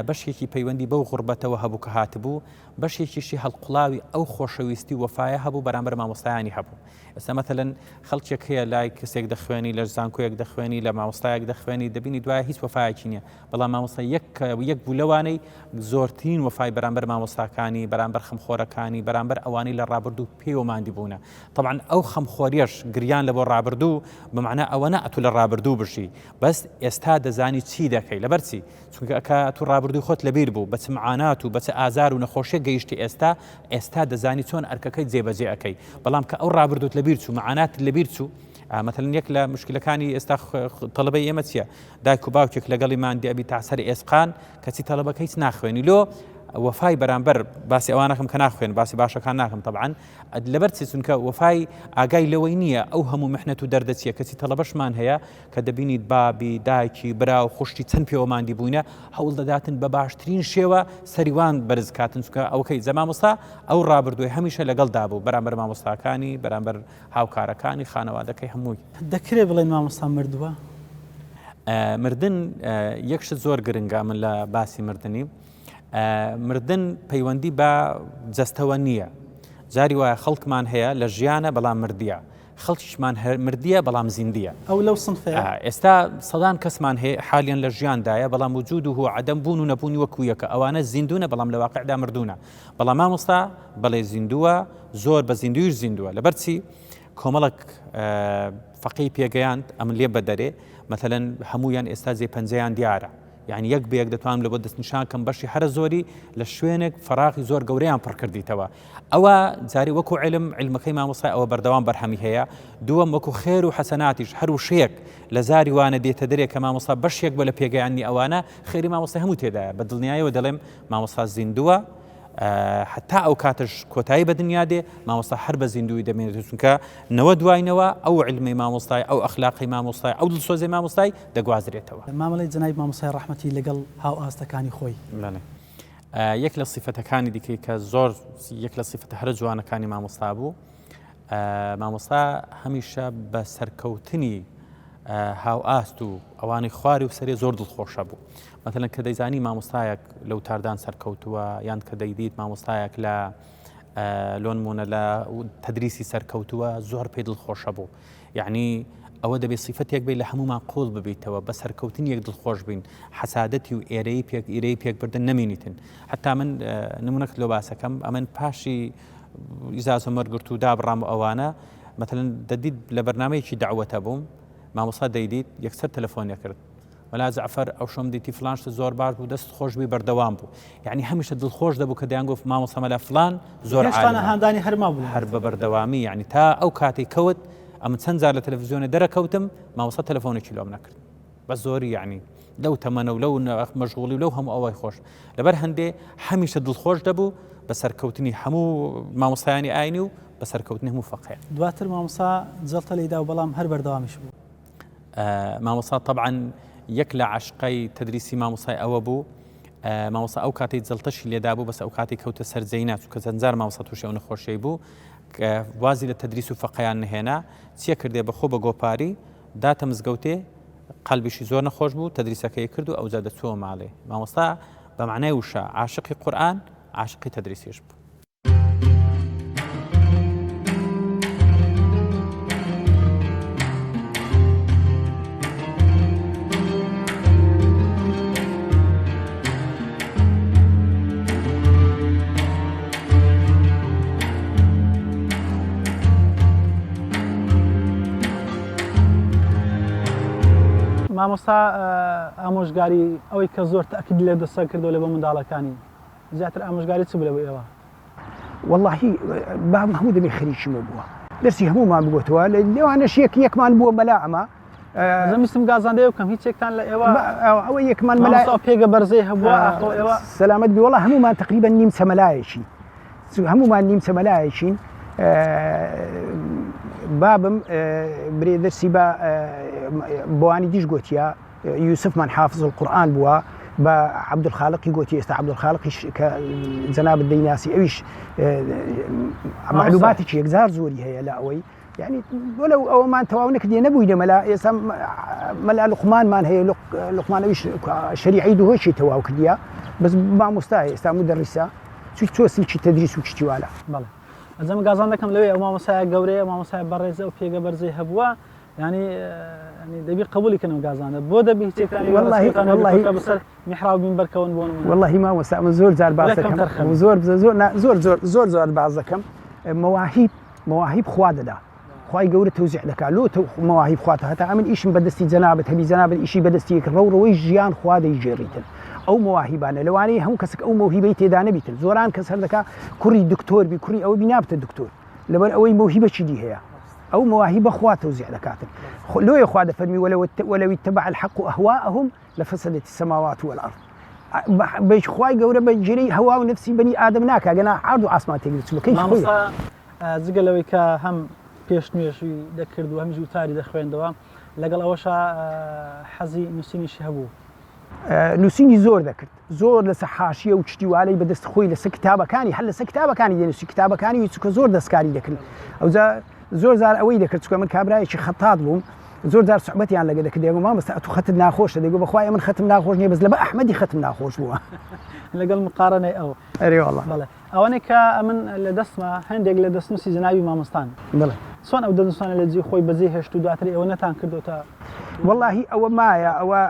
بەشێکی پەیوەندی بەو غوربەتەوە هەبوو کە هاتبوو بەشێکیشی هەڵقڵاوی ئەو خۆشەویستی وەفایە هەبوو بەرامبەر مامۆستایانی هەبوو ئێستا مەثەلەن خەڵکێک هەیە لای کەسێک دەخوێنی لە زانکۆیەک دەخوێنی لە مامۆستایەک دەخوێنی دەبینی دوایە هیچ وەفایەکی نییە بەڵام مامۆستا یەک بوو لەوانەی زۆرترین وەفای بەرامبەر مامۆستاکانی بەرامبەر خەمخۆرەکانی بەرامبەر ئەوانەی لە ڕابردوو پێوەماندی بوونە طبعاً ئەو خەمخۆریەش گریان لە بۆ ڕابردوو بمعنە ئەوە نەئەتوو لە ڕابردوو بشی بەس ئێستا دەزانی چی دەکەی لەبەرچی چونکە ئەکا تو ڕابردووی خۆت لەبیر بوو بە چ معانات و بە چ ئازار و نەخۆشیە گەیشتی ئێستا دەزانی چۆن ئەرکەکەی جێبەجێ ئەەکەی بەڵام کە ئەو ڕابردوت لەبیر چوو معانات لەبیر چوو مثلەن یەک لە مشکلەکانی ئێستا تەڵەبەی ئێمە چییە دایک و باوکێک لەگەڵی مادی ئەبی تاسەری ئێسقان کەچی تەڵەبەکە هیچ ناخوێنی لۆ وەفای بەرامبەر باسی ئەوانەکەم کە ناخوێن باسی باشەکان ناکەم طبعاً لەبەر چی چونکە وەفای ئاگای لەوەی نییە ئەو هەموو محنەت و دەردەچیە کەچی تەڵەبەشمان هەیە کە دەبینیت بابی دایکی برا و خوشتی چەند پێوەماندی بووینە هەوڵ دەداتن بە باشترین شێوە سەریوان بەرز کاتن چونکە ئەوکەی جە مامۆستا ئەو ڕابردووی هەمیشە لەگەڵدا بوو بەرامبەر مامۆستاکانی بەرامبەر هاوکارەکانی خانەوادەکەی هەمووی دەکرێت بڵێن مامۆستا مردووە مردن یەکشت زۆر گرنگە من لە باسی مردنی مردن پەیوەندی بە جەستەوە نییە جاری وایە خەڵکمان هەیە لە ژیانە بەڵام مردیە خەڵکیشمان مردیە بەڵام زیندیە ئەو لەو سنفەیە ئێستا سەدان کەسمان هەیە حالیان لە ژیاندایە بەڵام وجود و عەدەم بوون و نەبوونی وەکوویەکە ئەوانە زیندوونە بەڵام لە واقعدا مردوونە بەڵام مامۆستا بەڵێ زیندووە زۆر بە زیندویش زیندووە لەبەرچی کۆمەڵک فەقی پێگەیاند ئەمن لێ بەدەرێ مەثەلەن هەمویان ئێستا جێپەنجەیان دیارە یعنی یەک بەیەک دەتوانم لە بۆ دەستنیشان کەم بەشی هەرە زۆری لە شوێنێک فراغی زۆر گەورەیان پڕکردیتەوە ئەوە جاری وەکو علمەکەی مامۆستا ئەوە بەردەوام بەرهەمی هەیە دووەم وەکو خێر و حەسەناتیش هەر وشەیەک لە زاری وانە دێتە دەرێک کە مامۆستا بەشێک بە لە پێگەیانی ئەوانە خێری مامۆستا هەموو تێدایە بە دڵنیاییەوە دەڵێم مامۆستا زیندووە حتا ئەو کاتش کۆتایی بە دنیا دێ مامۆستا هەر بە زیندوی دەمێنێت چونکە نەوە دوایینەوە ئەو علمی مامۆستای ئەو ئەخلاقی مامۆستای ئەو دڵسۆزی مامۆستای دەگوازرێتەوە مامەڵی جەنابی مامۆستای ڕەحمەتی لەگەڵ هاو ئاستەکانی خۆی یەک لە سیفەتەکانی دیکەی کە زۆر یەک لە سیفەتە هەرە جوانەکانی مامۆستا بوو مامۆستا هەمیشە بە سەرکەوتنی هاو ئاست و ئەوانەی خواری و سەرێ زۆر دڵخۆشە بوو مثلەن کە دەیزانی مامۆستایەک لەو تاردان سەرکەوتووە یان کە دەیدیت مامۆستایەک لە لۆنمونە لە تەدریسی سەرکەوتووە زۆر پێ دڵخۆشە بوو یعنی ئەوە دەبێت سیفەتێک بێت لە هەمومان قوڵ ببیتەوە بە سەرکەوتنیەک دڵخۆش بین حەسادەتی و ئێرەی پێک بردن نەمێنیتن حتا من نمونەکە لۆ باسەکەم ئەمن پاشی ئیزازە مەرگرت و دابڕام ئەوانە مثلەن دەدیت لە بەرنامەیەکی داوەتە بووم مامۆستا دەیدیت یەکسەر تەلەفۆنێک کرد ولا زعفر ئەو شۆم دیتی فلانشتە زۆر باش بوو دەست خۆشبی بەردەوام بوو یعنی هەمیشە دڵخۆش دەبوو کە دەیان گفت مامۆستا مەلا فلان زۆر هاندانی هەرما بوو هەر بە بەردەوامی یعنی تا ئەو کاتی کەوت ئەمە چەند جار لە تەلەڤیزیۆنە دەرەکەوتم مامۆستا تەلەفۆنێکی لۆم نەکرد بە زۆری یعنی لەو تەمەنە و لەو مەشغوڵی و لەو هەموو ئەوەی خۆش لەبەر هەندێ هەمیشە دڵخۆش دەبوو بە سەرکەوتنی هەموو مامۆستایانی ئاینی و بە سەرکەوتنی هەموو فەقێ دواتر مامۆستا جەڵتە لێدا و بەڵام هەر بەردەوامیش بوو مامۆستا طبعاً یەک لە عشقی تەدریسی مامۆستای ئەوە بوو مامۆستا ئەو کاتی جەڵتەشی لێدا بوو بەس ئەو کاتی کەوتە سەرجەی ناچوو کە چەندجار مامۆستا تووشی ئەو نەخۆشیی بوو کە وازی لە تەدریس و فەقەیان نهێنا چیە کردێ بەخۆ بە گۆپاری داتە مزگەوتێ قەلبیشی زۆر نەخۆش بوو تەدریسەکەی کرد و ئەوجا دەچووە ماڵێ مامۆستا بە معنای وشە عاشقی قورئان عاشقی تەدریسیش بوو مامۆستا ئامۆژگاری ئەوەی کە زۆر تاکید لێ دەسە کردو لە بۆ منداڵەکانی زیاتر ئامۆژگاری چ بوو لە بۆ ئێوە واللهی بام هەموو دەبێ خەریکیمە بووە دەرسی هەمومان بگوتەوە لەوانەش یەکمان بووە مەلاعمە زەمیستم گازاندەیە بکەم هیچێکتان لە ئەوە یەکمان مەلای پێگە بەرزەی هەبووە سەلامەت بی وەڵا هەمومان تقریبا نیم چەمەلایەکی هەمومان نیم چەمەلایەکین بابم برێ دەرسی بۆوانی دیش گوتیە یوسفمان حافظ القورآن بووە بە عەبدولخالقی گوتی ئێستا عەبدولخالقیش کە جەنابەت دەیناسی ئەویش معلوماتێکی یەکجار زۆری هەیە لە ئەوەی یعنی وەلەو ئەوەمان تەواو نەکردێ نەبووینە مەلا ئێستا مەلا لوقمانمان هەیە لوقمانەویش شەریعەی دوهۆشی تەواو کردیە بەس مامۆستایە ئێستا مدەڕیسە چۆسیکی تەدریس و شتی والا بەڵێ ئەجەم گازان دەکەم لەوێ ئەو مامۆستایە گەورەیە مامۆستای بەڕێزە و پێگە بەرزەی هەبووە ینی دەبی قبولیکەنەوە گازانە بۆ دەبی هیچێکانی بەسەر میحراب بینبەرکەون بۆن والله مامۆستا من زۆر جار باس دەکەم زۆر باس دەکەم مواهیب خوا دەدا خوای گەورە تەوزیع دەکات لۆ مواهیب خواتە هەتا ئەمن ئیشم بەدەستی جەنابەت هەبی جەنابەت ئیشی بەدەستی ڕەوڕەوەی ژیان خوا دەیژێڕیتن ئەو مواهیبانە لەوانەیە هەموو کەسێک ئەو مەوهیبەی تێدا نەبیتن زۆران کەس هەر دەکا کوڕی دکتۆر بی کوڕی ئەوە بی نابتە دکتۆر لەبەر ئەوەی مەوهیبەی دی هەیە ئەو مواهیبە خوا تەوزیع دەکاتن لۆیە خوا دەفەرمی ولو اتبع الحق أهواءهم لفسدت السماوات والأرض بەش خوای گەورە بە جێرەی هەوا و نفسی بەنی ئادەم ناکا گەنا عرض و ئاسمان تێگرێت بەکەی خۆی جگەلەوەی کە هەم پێش نوێژی دەکرد و هەمیش وتاری دەخوێندەوە لەگەڵ ئەوەشە حەزی نووسینیشی هەبوو نووسینی زۆر دەکرد زۆر لەسەر حاشیە و چتیوالەی بەدەست خۆی لەسەر کتابەکانی هەر لەسەر کتابەکانی دەنووسی کتابەکانی چکە زۆر دەستکاری دەکرد ئەوجا زۆر زار ئەوەی دەکرد چکە من کابرایەکی خەتات بووم زۆر جار سوحبەتیان لەگە دەکرد دەیگوم مامۆستا ئەتو خەتت ناخۆشە دەیگو بەخوای من خەتم ناخۆش نییە بەس لەبە ئەحمەدی خەتم ناخۆش بووە لەگەڵ مقارنەی ئەو ئەرێ وەڵڵا بەڵێ ئەوانەیە کە ئەمن لە دەستمە هەندێک لە دەستنووسی جەنابی مامۆستان بڵێ چۆن ئەو دەستوانە لە جێ خۆی بەجێ هێشت و دواتر ئەوە نەتان کردوتە واللهی ئەوە مایە ئەوە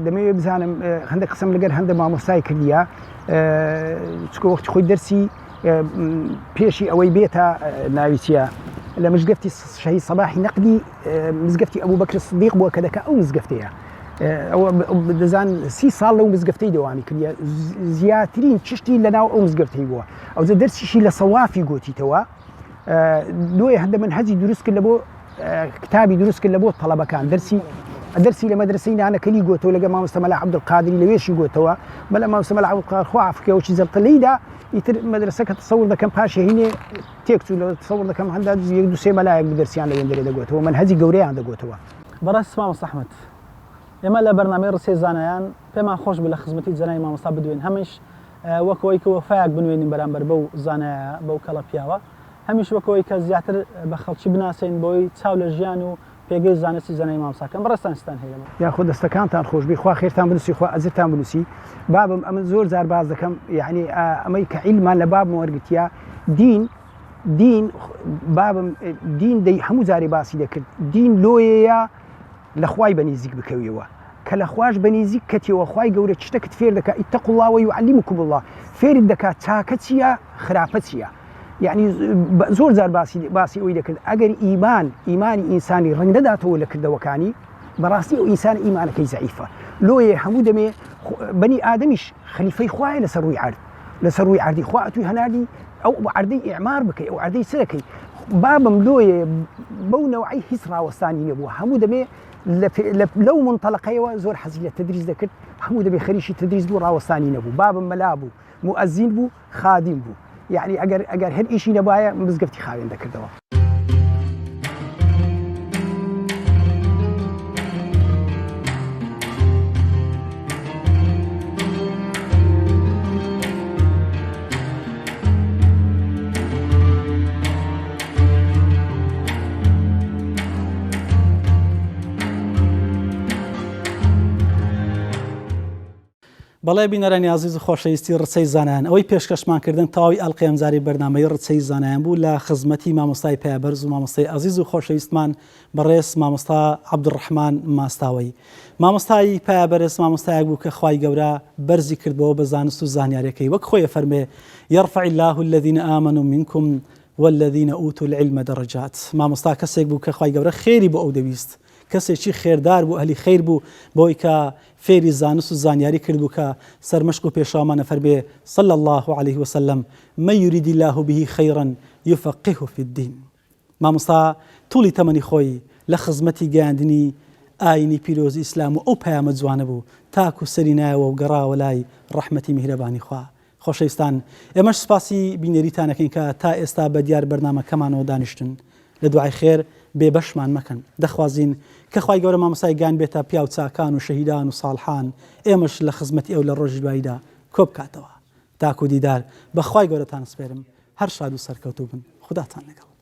دەمەوێت بزانم هەندێک قسەم لەگەر هەندە مامۆستای کردیە چکە وەختی خۆی دەرسی پێشی ئەوەی بێتە ناویچیە لە مزگەفتی شەهید سەباحی نەقدی مزگەفتی ئەبوو بەکر سدیق بووە کە دەکا ئەو مزگەفتەیە ئەوە دەزان 30 ساڵ لەو مزگەفتەی دەوامی کردیە زیاترین چشتی لەناو ئەو مزگەفتەی بووە ئەوجا دەرسیشی لە سەوافی گوتیتەوە دوێ هەندە منهەجی دروست کرد لە بۆ کتابی دروست کرد لە بۆ تەڵەبەکان دەرسی لە مەدرسەی نانەکەلی گوتەوە لەگە مامۆستا مەلا عەبدولقادری لەوێشی گوتەوە بەڵام مامۆستا مەلا عەبدولقادر خوا عەفوکەوەی زەڵتەلەیدا ئیتر مەدرسەکە تەسەوڕ دەکەم پاش هینێ تێکچوو لە تەسەوڕ دەکەم هەندە یەک دو سێ مەلایەک دەرسیان لە وێندەرێ دەگوتەوە منهەجی گەورەیان دەگوتەوە بەڕاستی مامۆستا ئەحمەد ئێمە لە بەرنامەی ڕسێ زانایان پێمان خۆش بوو لە خزمەتی جەنابی مامۆستا بدوێن هەمیش وەکەوەی کە وەفایەک بنوێنین بەرامبەر بەو زانایە بەو کەڵە پیاوە هەمیش وەکەوەی کە زیاتر بە خەڵکی بناسێن بۆی چاو لە ژیان و پێگەی زانستی جەنابی مامۆستاکەم بەڕێستانستان هەیە یاخۆ دەستەکانتان خۆشبی خوا خێرتان بنووسی خوا ئەجرتان بنووسی بابم ئەمە زۆر جار باز دەکەم یعنی ئەمەی کە عیلمان لە بابم وەرگتیا دین بابم دین دەی هەموو جارێ باسی دەکرد دین لۆیەیە لە خوای بەنیزیک بکەویەوە کە لە خوش بەنیزیک کەتیەوە خوای گەورە شتێکت فێر دەکات اتقوا الله ويعلمكم الله فێرت دەکات چاکە چییە خراپە چییە یعنی زۆر جار باسی ئەوی دەکرد ئەگەر ئیمانی ئینسانی ڕنگ دەداتەوە لە کردەوەکانی بەڕاستی ئەو ئینسان ئیمانەکەی زەعیفە لۆیە هەموو دەمێ بەنی ئادەمیش خەلیفەی خوایە لەسەر ڕووی عەرد لەسەر ڕووی عەردی خوا ئەتوی هەناردی ئەو عەردەی ئیعمار بکەی ئەو عەردەی سەرەکەی بابم لۆیە بەو نەوعی هیچ ڕاوەستانی نەبووە هەموو دەمێ لەو منتەڵەقەیەوە زۆر حەزی لە تەدریس دەکرد هەموو دەبێ خەریکی تەدریس بوو ڕاوەستانی نەبوو بابم مەلا بوو موئەزین بوو خادیم بوو یعنی ئەگەر هەر ئیشی نەبایە مزگەفتی خاوێن دەکردەوە بەڵێ بینەرانی عزیز و خۆشەویستی ڕچەی زانایان ئەوەی پێشکەشمانکردن تەواوی ئەڵقەی ئەمجاری بەرنامەی ڕچەی زانایان بوو لە خزمەتی مامۆستای پایەبەرز و مامۆستای عزیز و خۆشەویستمان بەڕێز مامۆستا عەبدوڕەحمان ماستاوەی مامۆستای پایەبەرز مامۆستایەک بوو کە خوای گەورە بەرزی کردبەوە بە زانست و زانیاریەکەی وەک خۆی فەرمێ يرفع الله الذين آمنوا منكم والذين أوتوا العلم درجات مامۆستا کەسێک بوو کە خوای گەورە خێری بۆ ئەو دەویست کەسێکی خێردار بوو ئەهلی خێر بوو بۆی کە فێری زانست و زانیاری کرد بوو کە سەرمەشق و پێشاومانە فەرمێ صلى الله عليه وسلم من يريد الله به خيرا يفقهه في الدين مامۆستا توڵی تەمەنی خۆی لە خزمەتی گەیاندنی ئاینی پیرۆزی ئیسلام و ئەو پەیامە جوانە بوو تاکو سەری نایەوە و گەڕاوە لای ڕەحمەتی میهرەبانی خوا. خۆشەویستان ئێمەش سوپاسی بینێریتانەکەین کە تا ئێستا بە دیار بەرنامەکەمانەوە دانیشتن لە دوعای خێر بێبەشمان مەکەن دەخوازین کە خوای گەورە مامۆستای گیان بێتە پیاو چاکان و شەهیدان و ساڵحان ئێمەش لە خزمەتی ئەو لە ڕۆژی دواییدا کۆ بکاتەوە. تاکو دیدار بەخوای گەورەتان سپێرم هەر شاد و سەرکەوتوو بن. خوداتان لەگەڵ.